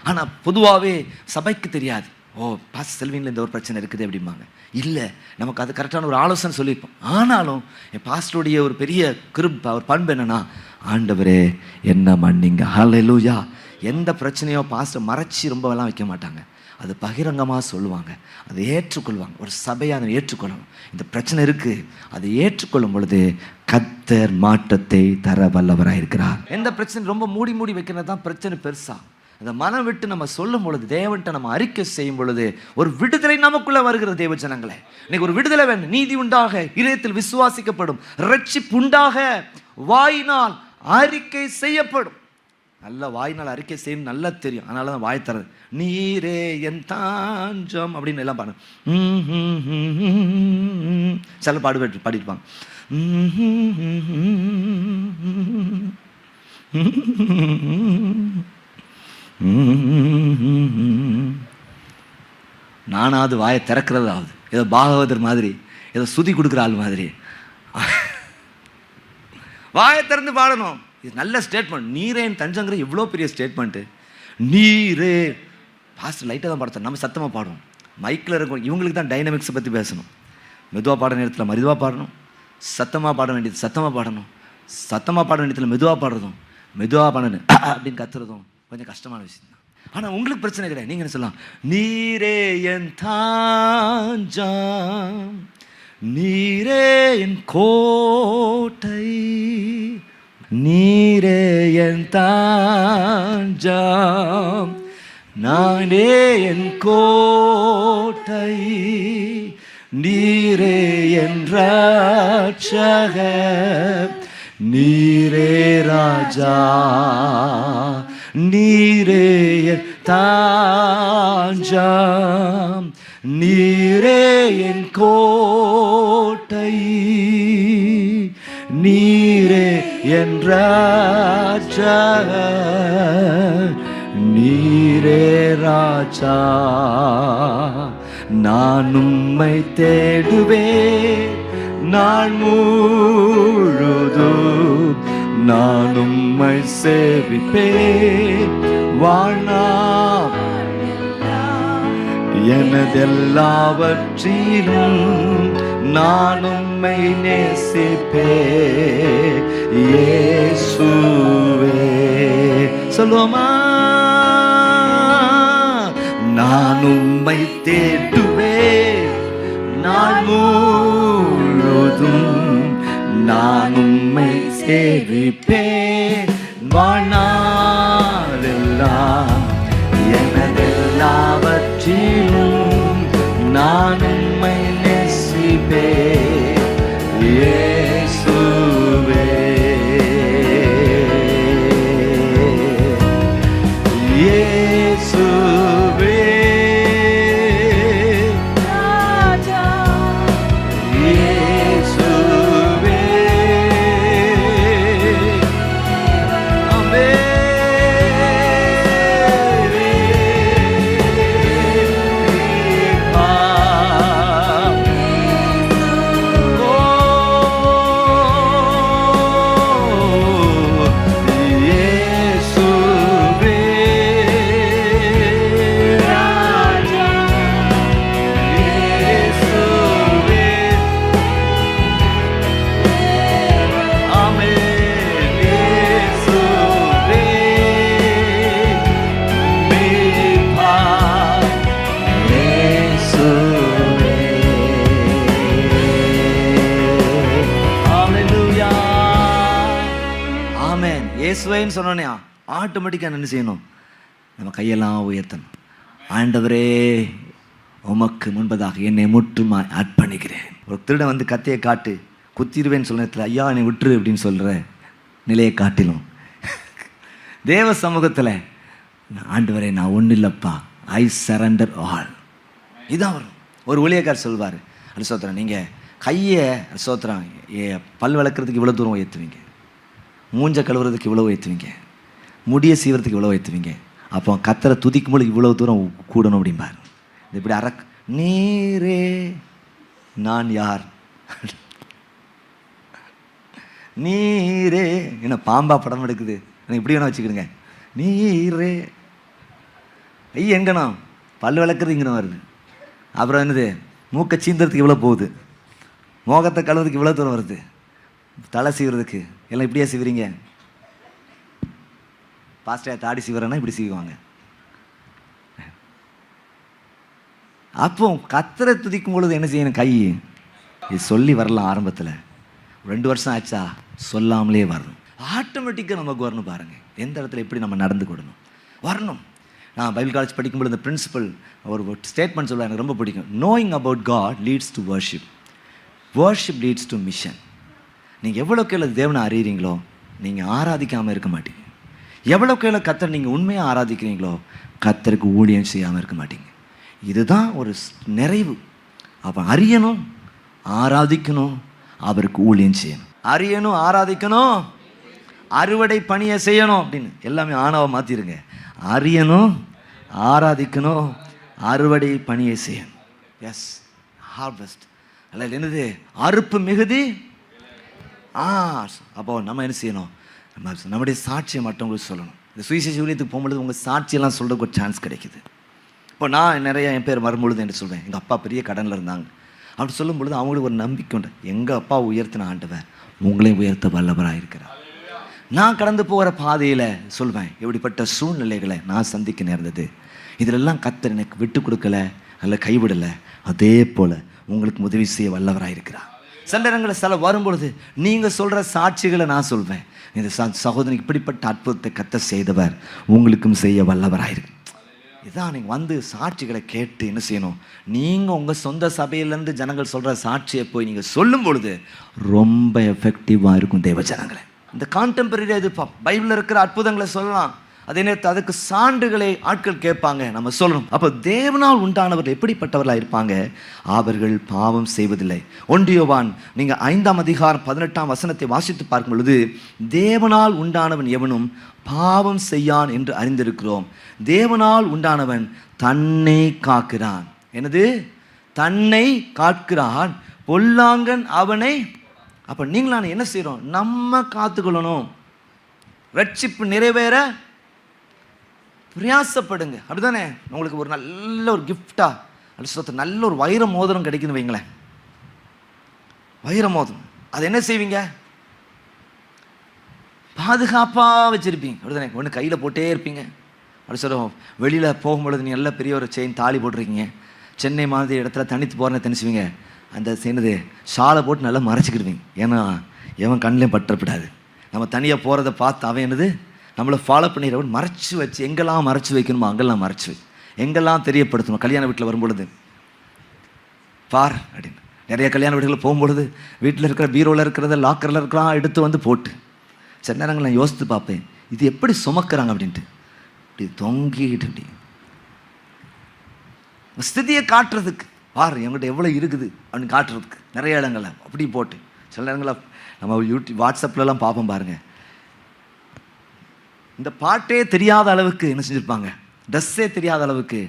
ஆனால் பொதுவாகவே சபைக்கு தெரியாது. ஓ பாஸ்டர் செல்வினில் இந்த ஒரு பிரச்சனை இருக்குது அப்படிம்பாங்க. இல்லை, நமக்கு அது கரெக்டான ஒரு ஆலோசனை சொல்லியிருப்போம். ஆனாலும் என் பாஸ்டருடைய ஒரு பெரிய ஒரு பண்பு என்னன்னா, ஆண்டவரே என்ன மன்னிங்க, ஹல்லேலூயா. எந்த பிரச்சனையோ பாஸ்டர் மறைச்சி ரொம்பலாம் வைக்க மாட்டாங்க, அது பகிரங்கமாக சொல்லுவாங்க, அதை ஏற்றுக்கொள்வாங்க. ஒரு சபையை அதை ஏற்றுக்கொள்ளணும். இந்த பிரச்சனை இருக்குது, அதை ஏற்றுக்கொள்ளும் பொழுது கர்த்தர் மாற்றத்தை தர வல்லவராக இருக்கிறார். எந்த பிரச்சனை ரொம்ப மூடி வைக்கிறது தான் பிரச்சனை பெருசா. அந்த மனம் விட்டு நம்ம சொல்லும் பொழுது, தேவன்கிட்ட நம்ம அறிக்கை செய்யும் பொழுது ஒரு விடுதலை நமக்குள்ள வருகிறது. தேவ ஜனங்களே, இன்னைக்கு ஒரு விடுதலை வேண்டும். நீதி உண்டாக, இதயத்தில் விசுவாசிக்கப்படும், ரட்சிப்பு உண்டாக, வாயினால் அறிக்கை செய்யப்படும். நல்ல வாயினால் அறிக்கை செய்யணும் நல்லா தெரியும், அதனால தான் வாய் தரது. நீரே என் தாஞ்சம் அப்படின்னு எல்லாம் பாடு, சில பாடிருப்பாங்க. நானாவது வாயை திறக்கிறதாவது ஏதோ பாகவதர் மாதிரி, ஏதோ சுதி கொடுக்குற ஆள் மாதிரி வாயை திறந்து பாடணும். இது நல்ல ஸ்டேட்மெண்ட். நீரே என் தஞ்சங்கிற இவ்வளோ பெரிய ஸ்டேட்மெண்ட்டு. நீரே பாஸ்டர் லைட்டாக தான் பாடுறோம், நம்ம சத்தமாக பாடுவோம். மைக்கில் இருக்கும், இவங்களுக்கு தான் டைனமிக்ஸை பற்றி பேசணும். மெதுவாக பாட நேரத்தில் மெதுவாக பாடணும், சத்தமாக பாட வேண்டியது சத்தமாக பாடணும், சத்தமாக பாட வேண்டியதில் மெதுவாக பாடுறதும், மெதுவாக பாடணும் அப்படின்னு கத்துறதும் கொஞ்சம் கஷ்டமான விஷயம் தான். ஆனால் உங்களுக்கு பிரச்சனை கிடையாது. நீங்கள் என்ன சொல்லலாம், நீரே என் தாஞ்சம், நீரே என் கோட்டை, நீரே என் தாஞ்சம், நானே என் கோட்டை, நீரே என் ரட்சகர், நீரே ராஜா, நீரே என் தாஞ்சம், நீரே என் கோட்டை, நீரே என் ரட்சகர், நீரே ராஜா. நான் உம்மை தேடுவேன் நாள் முழுதும், நான் உம்மை சேவிப்பேன் வாழ்நாள் எனதெல்லாவற்றிலும், நான் உம்மை நேசிப்பேன் இயேசுவே. சொல்லுவோமா, நான் உம்மை தேடுவேன் நாள் முழுதும், என்றும் நான் உம்மை சேவிப்பேன். வாழ்நாளெல்லாம் எனதெல்லாவற்றிலும் நான் உம்மை நேசிப்பேன். இயேசுவே இயேசுவே ராஜா இயேசுவே ஆமென். இயேசுவேன்னு சொன்னோன்னே ஆட்டோமேட்டிக்காக என்ன செய்யணும்? நம்ம கையெல்லாம் உயர்த்தணும். ஆண்டவரே உமக்கு முன்பதாக என்னை முற்றுமாய் அர்ப்பணிக்கிறேன். ஒரு திருடன் வந்து கத்தையை காட்டு குத்திடுவேன்னு சொல்ல நேரத்தில் ஐயா என்னை விட்டுரு அப்படின்னு சொல்கிற நிலையை காட்டிலும் தேவ சமூகத்தில் ஆண்டவரே நான் ஒன்றும் இல்லைப்பா, ஐ சரண்டர் ஆல். இதான் வரும். ஒரு ஊழியக்கார் சொல்வார், அது சோத்திரம் நீங்கள் கையை சோத்திரம் பல் வளர்க்குறதுக்கு இவ்வளோ தூரம் உயர்த்துவீங்க, மூஞ்ச கழுவுறதுக்கு இவ்வளோ ஏற்றுவீங்க, முடியை சீவறதுக்கு இவ்வளோ ஏற்றுவீங்க, அப்போ கத்தரை துதிக்கும் போது இவ்வளோ தூரம் கூடணும் அப்படிம்பார். இது இப்படி நீரே நான் யார், நீரே என்ன பாம்பா படம் எடுக்குது, இப்படி வேணா வச்சுக்கிடுங்க. நீரே ஐய எங்கண்ணா பல் விளக்குறது இங்கேனா வருது. அப்புறம் என்னது மூக்கை சீந்தறதுக்கு இவ்வளோ போகுது, மோகத்தை கழுவுறதுக்கு இவ்வளோ தூரம் வருது, தலை சீவுறதுக்கு எல்லாம் இப்படியே சீவுறீங்க. பாஸ்டர் தாடி சீவுறேன்னா இப்படி சீவுவாங்க. அப்போ கத்தரை துதிக்கும் பொழுது என்ன செய்யணும்? கை இது சொல்லி வரலாம். ஆரம்பத்தில் 2 வருஷம் ஆச்சா சொல்லாமலே வரணும். ஆட்டோமேட்டிக்காக நமக்கு வரணும். பாருங்கள் எந்த இடத்துல எப்படி நம்ம நடந்துக்கிடணும் வரணும். நான் பைபிள் காலேஜ் படிக்கும்போது இந்த பிரின்சிபல் ஒரு ஸ்டேட்மெண்ட் சொல்ல எனக்கு ரொம்ப பிடிக்கும். Knowing about God leads to worship, worship leads to mission. நீங்கள் எவ்வளோக்கு எவ்வளோ தேவனை அறியறீங்களோ நீங்கள் ஆராதிக்காமல் இருக்க மாட்டீங்க. எவ்வளோக்கு எவ்வளோ கத்தரை நீங்கள் உண்மையாக ஆராதிக்கிறீங்களோ கத்தருக்கு ஊழியம் செய்யாமல் இருக்க மாட்டீங்க. இதுதான் ஒரு நிறைவு. அப்போ அறியணும், ஆராதிக்கணும், அவருக்கு ஊழியம் செய்யணும். அறியணும், ஆராதிக்கணும், அறுவடை பணியை செய்யணும் அப்படின்னு எல்லாமே ஆணவ மாற்றிருங்க. அறியணும், ஆராதிக்கணும், அறுவடை பணியை செய்யணும். Yes, harvest. அல்ல என்னது அறுப்பு மிகுதி. அப்போ நம்ம என்ன செய்யணும்? நம்முடைய சாட்சியை மற்றவங்களுக்கு சொல்லணும். இந்த சுவிசேஷ ஊழியத்துக்கு போகும்பொழுது உங்கள் சாட்சியெல்லாம் சொல்கிறதுக்கு ஒரு சான்ஸ் கிடைக்குது. இப்போ நான் நிறைய என் பேர் வரும்பொழுது என்ன சொல்வேன், எங்கள் அப்பா பெரிய கடனில் இருந்தாங்க அப்படி சொல்லும் பொழுது அவங்களுக்கு ஒரு நம்பிக்கை உண்டு. எங்கள் அப்பா உயர்த்தின ஆண்டவர் உங்களையும் உயர்த்த வல்லவராக இருக்கிறார். நான் கடந்து போகிற பாதையில் சொல்வேன், எப்படிப்பட்ட சூழ்நிலைகளை நான் சந்திக்க நேர்ந்தது, இதிலெல்லாம் கர்த்தர் எனக்கு விட்டு கொடுக்கல அல்ல கைவிடலை, அதே போல் உங்களுக்கு உதவி செய்ய வல்லவராக இருக்கிறார். சில நேரங்களில் சில வரும்பொழுது நீங்கள் சொல்கிற சாட்சிகளை நான் சொல்வேன், இந்த சகோதரனுக்கு இப்படிப்பட்ட அற்புதத்தை கர்த்தர் செய்தவர் உங்களுக்கும் செய்ய வல்லவராக இருக்கு. இதான் நீங்கள் வந்து சாட்சிகளை கேட்டு என்ன செய்யணும்? நீங்கள் உங்கள் சொந்த சபையிலேருந்து ஜனங்கள் சொல்கிற சாட்சியை போய் நீங்கள் சொல்லும் பொழுது ரொம்ப எஃபெக்டிவாக இருக்கும் தேவ ஜனங்களை. இந்த கான்டெம்பரரி இது பைபிளில் இருக்கிற அற்புதங்களை சொல்லலாம், அதே நேரத்தில் அதுக்கு சான்றுகளை ஆட்கள் கேட்பாங்க, நம்ம சொல்லணும். அப்போ தேவனால் உண்டானவர்கள் எப்படிப்பட்டவர்களாக இருப்பாங்க? அவர்கள் பாவம் செய்வதில்லை. 1 யோவான் நீங்கள் 5ஆம் அதிகாரம் 18ஆம் வசனத்தை வாசித்து பார்க்கும் பொழுது, தேவனால் உண்டானவன் எவனும் பாவம் செய்யான் என்று அறிந்திருக்கிறோம். தேவனால் உண்டானவன் தன்னை காக்கிறான். என்னது? தன்னை காக்கிறான், பொல்லாங்கன் அவனை. அப்போ நீங்கள் நான் என்ன செய்கிறோம்? நம்ம காத்துக்கொள்ளணும். ரட்சிப்பு நிறைவேற பிரயாசப்படுங்க. அப்படிதானே? உங்களுக்கு ஒரு நல்ல ஒரு கிஃப்டா அல்ல நல்ல ஒரு வைர மோதிரம் கிடைக்குன்னு வைங்களேன். வைர மோதிரம் அது என்ன செய்வீங்க? பாதுகாப்பாக வச்சுருப்பீங்க. அப்படிதானே? ஒன்று கையில் போட்டே இருப்பீங்க. அப்படி சொல்லுவோம், வெளியில் போகும்பொழுது நீ நல்ல பெரிய ஒரு செயின் தாலி போட்டிருக்கீங்க, சென்னை மாதிரி இடத்துல தனித்து போகிறேன்னு தெரிஞ்சுவீங்க, அந்த என்னது ஷாலை போட்டு நல்லா மறைச்சிக்கிடுவீங்க. ஏன்னா எவன் கண்ணிலையும் பற்றப்படாது. நம்ம தனியாக போகிறத பார்த்து அவன் என்னது நம்மளை ஃபாலோ பண்ணிடுறவன் மறைச்சி வச்சு எங்கெல்லாம் மறைச்சி வைக்கணுமோ அங்கெல்லாம் மறைச்சி வை, எங்கெல்லாம் தெரியப்படுத்தணும். கல்யாண வீட்டில் வரும்பொழுது பார் அப்படின்னு நிறைய கல்யாண வீடுகளில் போகும்பொழுது வீட்டில் இருக்கிற பீரோவில் இருக்கிறத லாக்கரில் இருக்கலாம் எடுத்து வந்து போட்டு சில நேரங்கள் நான் யோசித்து பார்ப்பேன், இது எப்படி சுமக்கிறாங்க அப்படின்ட்டு. இப்படி தொங்கிட்டு இப்படி ஸ்திதியை காட்டுறதுக்கு, பார் என்கிட்ட எவ்வளோ இருக்குது அப்படின்னு காட்டுறதுக்கு நிறைய இடங்களில் அப்படி போட்டு சில நேரங்களில் நம்ம யூடியூப் வாட்ஸ்அப்லலாம் பார்ப்போம் பாருங்கள். இந்த பாட்டே தெரியாத அளவுக்கு என்ன செஞ்சுருப்பாங்க, ட்ரெஸ்ஸே தெரியாத அளவுக்கு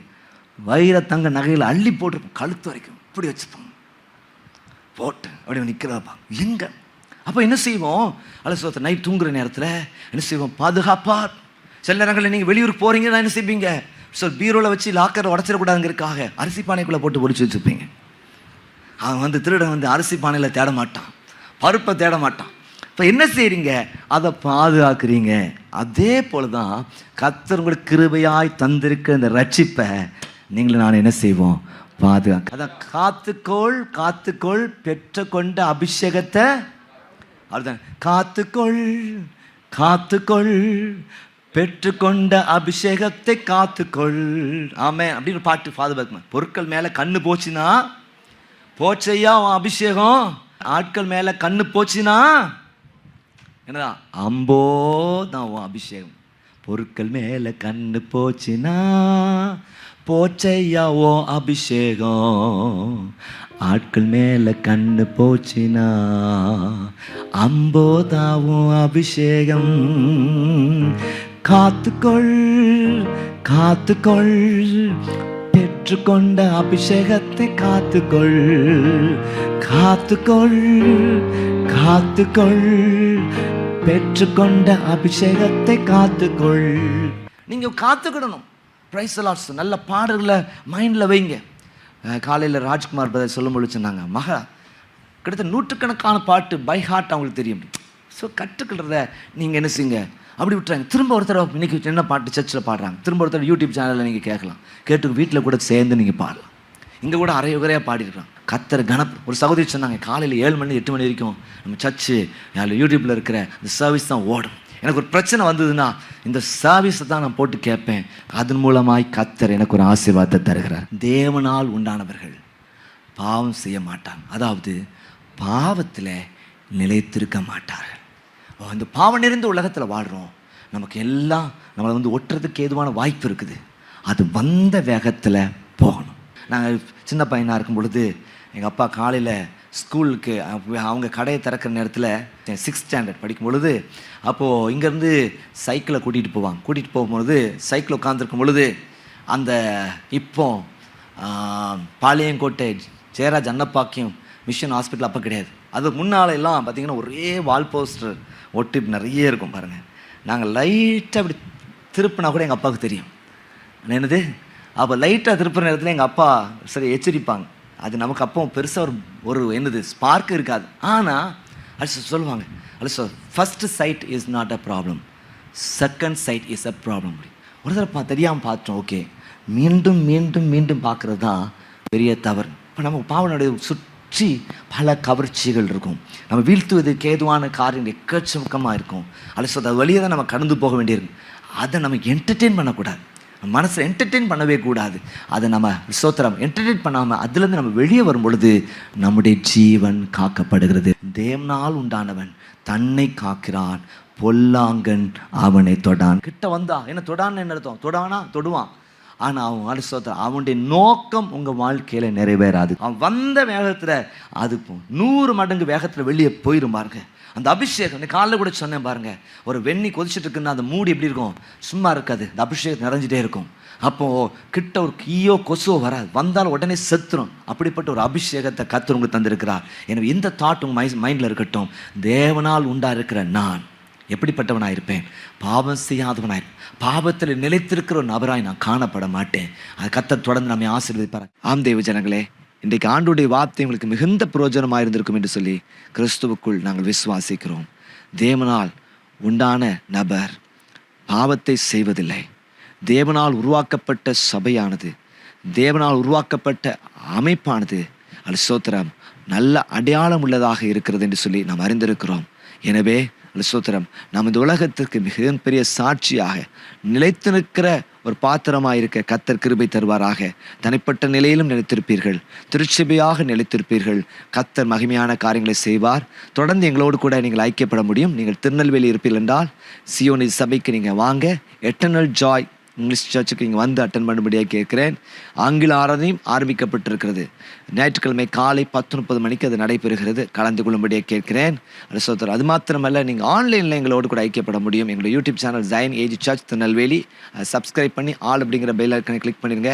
வைர தங்க நகையில் அள்ளி போட்டிருப்போம், கழுத்து வரைக்கும் இப்படி வச்சுப்போம் போட்டு அப்படி நிற்கிறப்பா எங்கே. அப்போ என்ன செய்வோம், அலசோத்த நைட் தூங்குற நேரத்தில் என்ன செய்வோம், பாதுகாப்பா. சில நேரங்களில் நீங்கள் வெளியூருக்கு போகிறீங்கன்னா என்ன செய்வீங்க, பீரோவில் வச்சு லாக்கரை உடச்சிடக்கூடாதுங்கிறதுக்காக அரிசி பானைக்குள்ளே போட்டு ஒழிச்சு வச்சுருப்பீங்க. அவன் வந்து திருடன் வந்து அரிசி பானையில் தேட மாட்டான், பருப்பை தேட மாட்டான். இப்போ என்ன செய்கிறீங்க, அதை பாதுகாக்கிறீங்க. அதே போல தான் கர்த்தர் உங்களுக்கு கிருபையாய் தந்திருக்க இந்த ரட்சிப்பை நீங்களும் நான் என்ன செய்வோம், பாதுகாக்க. அதான் காத்துக்கொள் காத்துக்கொள் பெற்றுக்கொண்ட அபிஷேகத்தை, அதுதான் காத்துக்கொள் காத்துக்கொள் பெற்றுக்கொண்ட அபிஷேகத்தை காத்துக்கொள். ஆமே அப்படின்னு பாட்டு பாதுகாக்க. பொருட்கள் மேலே கண்ணு போச்சுன்னா போச்சையா உன் அபிஷேகம், ஆட்கள் மேலே கண்ணு போச்சுன்னா என்னதான் அம்போ தான் உன் அபிஷேகம். பொருட்கள் மேலே கண்ணு போச்சுன்னா போச்சையா ஓ அபிஷேகம், ஆட்கள் மேலே கண்ணு போச்சுன்னா அம்போதாவும் அபிஷேகம். காத்துக்கொள் காத்துக்கொள் பெற்றுக்கொண்ட அபிஷேகத்தை காத்துக்கொள் காத்துக்கொள் காத்துக்கொள் பெற்றுக்கொண்ட அபிஷேகத்தை காத்துக்கொள். நீங்கள் காத்துக்கிடணும். Praise the Lord. நல்ல பாடல்களை மைண்டில் வைங்க. காலையில் ராஜ்குமார் பிரதர் சொல்லும்போது சொன்னாங்க, மகா கிட்டத்தட்ட நூற்றுக்கணக்கான பாட்டு பை ஹார்ட் அவங்களுக்கு தெரியும். ஸோ கற்றுக்கிறத நீங்கள் என்ன செய்யுங்க, அப்படி விட்டுறாங்க. திரும்ப ஒரு தடவை இன்றைக்கி என்ன பாட்டு சர்ச்சில் பாடுறாங்க, திரும்ப ஒரு தடவை யூடியூப் சேனலில் நீங்கள் கேட்கலாம், கேட்டு வீட்டில் கூட சேர்ந்து நீங்கள் பாடலாம். இங்கே கூட அரையுறையாக பாடிருக்கலாம். கத்தர் ஒரு சகோதரி சொன்னாங்க, காலையில் 7 மணி 8 மணி வரைக்கும் நம்ம சர்ச்சு யூடியூப்பில் இருக்கிற இந்த சர்வீஸ் தான் ஓடும். எனக்கு ஒரு பிரச்சனை வந்ததுன்னா இந்த சர்வீஸை தான் நான் போட்டு கேட்பேன். அதன் மூலமாய் கத்தர் எனக்கு ஒரு ஆசீர்வாதத்தை தருகிறார். தேவனால் உண்டானவர்கள் பாவம் செய்ய மாட்டாங்க, அதாவது பாவத்தில் நிலைத்திருக்க மாட்டார்கள். அந்த பாவம் நிறைந்த உலகத்தில் வாழ்கிறோம். நமக்கு எல்லாம் நம்மளை வந்து ஒட்டுறதுக்கு ஏதுவான வாய்ப்பு இருக்குது. அது வந்த வேகத்தில் போகணும். நாங்கள் சின்ன பையனாக இருக்கும் பொழுது எங்கள் அப்பா காலையில் ஸ்கூலுக்கு அவங்க கடையை திறக்கிற நேரத்தில் 6th ஸ்டாண்டர்ட் படிக்கும் பொழுது, அப்போது இங்கேருந்து சைக்கிளை கூட்டிகிட்டு போகும்பொழுது சைக்கிள் உட்காந்துருக்கும் பொழுது அந்த இப்போ பாளையங்கோட்டை ஜெயராஜ் அன்னப்பாக்கியம் மிஷன் ஹாஸ்பிட்டல் அப்போ கிடையாது, அது முன்னால் எல்லாம் பார்த்திங்கன்னா ஒரே வால் போஸ்டர் ஒட்டி நிறைய இருக்கும் பாருங்கள். நாங்கள் லைட்டாக அப்படி திருப்பினா கூட எங்கள் அப்பாவுக்கு தெரியும் என்னது. அப்போ லைட்டாக திருப்புற நேரத்தில் எங்கள் அப்பா சரி எச்சரிப்பாங்க. அது நமக்கு அப்போ பெருசாக ஒரு என்னது ஸ்பார்க் இருக்காது. ஆனால் அது சொல்லுவாங்க, அது first side is not a problem, second side is a problem. ஒரு தடவை தெரியாமல் பார்த்தோம், ஓகே, மீண்டும் மீண்டும் மீண்டும் பார்க்குறது தான் பெரிய தவறு. இப்போ நம்ம பாவனுடைய சுற்றி பல கவர்ச்சிகள் இருக்கும். நம்ம வீழ்த்துவதற்கு ஏதுவான காரியம் எக்கச்சக்கமாக இருக்கும். அது வழியை தான் நம்ம கடந்து போக வேண்டியிருக்கும். அதை நம்ம என்டர்டெயின் பண்ணக்கூடாது, மனசை என்டர்டெயின் பண்ணவே கூடாது. அதை நம்ம ஸ்தோத்திரம் என்டர்டெயின் பண்ணாமல் அதுலேருந்து நம்ம வெளியே வரும் பொழுது நம்முடைய ஜீவன் காக்கப்படுகிறது. தேவனால் உண்டானவன் தன்னை காக்கிறான், பொல்லாங்கன் அவனை தொடான். கிட்ட வந்தா என்ன தொடான்னு என்ன அர்த்தம், தொடானா தொடுவான். ஆனால் அவன் ஸ்தோத்திரம் அவனுடைய நோக்கம் உங்கள் வாழ்க்கையில் நிறைவேறாது. அவன் வந்த வேகத்தில் அது 100 மடங்கு வேகத்தில் வெளியே போயிடும் பாருங்க. அந்த அபிஷேகம் இந்த காலையில் கூட சொன்னேன் பாருங்கள், ஒரு வெண்ணி கொதிச்சுட்டு இருக்குன்னா அந்த மூடி எப்படி இருக்கும், சும்மா இருக்காது, அந்த அபிஷேகம் நிறைஞ்சிட்டே இருக்கும். அப்போது கிட்ட ஒரு ஈயோ கொசுவோ வராது, வந்தாலும் உடனே செத்துரும். அப்படிப்பட்ட ஒரு அபிஷேகத்தை கர்த்தர் உங்களுக்கு தந்திருக்கிறார். எனவே இந்த தாட் உங்கள் மைண்டில் இருக்கட்டும். தேவனால் உண்டா இருக்கிற நான் எப்படிப்பட்டவனாக இருப்பேன், பாவம் செய்யாதவனாய், பாவத்தில் நிலைத்திருக்கிற ஒரு நபராய் நான் காணப்பட மாட்டேன். அது கர்த்தர் தொடர்ந்து நம்மை ஆசீர்வதிப்பார். ஆம் தேவ ஜனங்களே, இன்றைக்கு ஆண்டோடைய வார்த்தை உங்களுக்கு மிகுந்த பிரயோஜனமாக இருந்திருக்கும் என்று சொல்லி கிறிஸ்துவுக்குள் நாங்கள் விசுவாசிக்கிறோம். தேவனால் உண்டான நபர் பாவத்தை செய்வதில்லை. தேவனால் உருவாக்கப்பட்ட சபையானது, தேவனால் உருவாக்கப்பட்ட அமைப்பானது அது ஸ்தோத்திரம் நல்ல அடையாளம் உள்ளதாக இருக்கிறது என்று சொல்லி நாம் அறிந்திருக்கிறோம். எனவே ஸ்தோத்திரம், நாம் இந்த உலகத்திற்கு மிக பெரிய சாட்சியாக நிலைத்து நிற்கிற ஒரு பாத்திரமாக இருக்க கர்த்தர் கிருபை தருவாராக. தனிப்பட்ட நிலையிலும் நிலைத்திருப்பீர்கள், திருச்சபையாக நிலைத்திருப்பீர்கள். கர்த்தர் மகிமையான காரியங்களை செய்வார். தொடர்ந்து எங்களோடு கூட நீங்கள் ஐக்கியப்பட முடியும். நீங்கள் திருநெல்வேலி இருப்பீர்கள் என்றால் சியோனி சபைக்கு நீங்கள் வாங்க. எட்டர்னல் ஜாய் இங்கிலீஷ் சர்ச்சுக்கு இங்கே வந்து அட்டன் பண்ணும்படியாக கேட்குறேன். ஆங்கில ஆராதனையும் ஆரம்பிக்கப்பட்டிருக்கிறது. ஞாயிற்றுக்கிழமை காலை 10:30 மணிக்கு அது நடைபெறுகிறது. கலந்து கொள்ளும்படியாக கேட்கிறேன். அது மாத்திரமல்ல, நீங்கள் ஆன்லைனில் எங்களோடு கூட ஐக்கியப்பட முடியும். எங்களோட YouTube channel Zion age church Tirunelveli, அதை சப்ஸ்கிரைப் பண்ணி ஆல் அப்படிங்கிற பெல் ஐக்கனை கிளிக் பண்ணிடுங்க.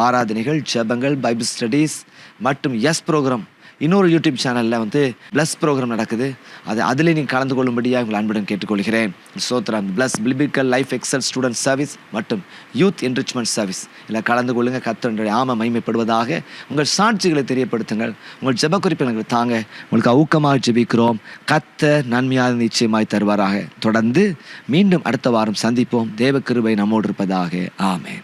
ஆராதனைகள், ஜெபங்கள், பைபிள் ஸ்டடீஸ் மற்றும் ப்ரோக்ராம், இன்னொரு யூடியூப் சேனலில் வந்து ப்ளஸ் ப்ரோக்ராம் நடக்குது. அதில் நீங்கள் கலந்து கொள்ளும்படியாக உங்கள் அன்புடன் கேட்டுக்கொள்கிறேன். சோத்ரம் ப்ளஸ் பிலிபிக்கல் லைஃப் எக்ஸல் ஸ்டூடெண்ட் சர்வீஸ் மற்றும் யூத் என்ரிச்மெண்ட் சர்வீஸ் இதில் கலந்து கொள்ளுங்கள். கர்த்தருடைய நாமம் மகிமைப்படுவதாக. உங்கள் சாட்சிகளை தெரியப்படுத்துங்கள். உங்கள் ஜெப குறிப்பை எங்களுக்கு தாங்க. உங்களுக்கு ஊக்கமாக ஜெபிக்கிறோம். கர்த்தர் நன்மையாக நிச்சயமாய் தருவாராக. தொடர்ந்து மீண்டும் அடுத்த வாரம் சந்திப்போம். தேவ கிருபை நம்மோடு இருப்பதாக. ஆமென்.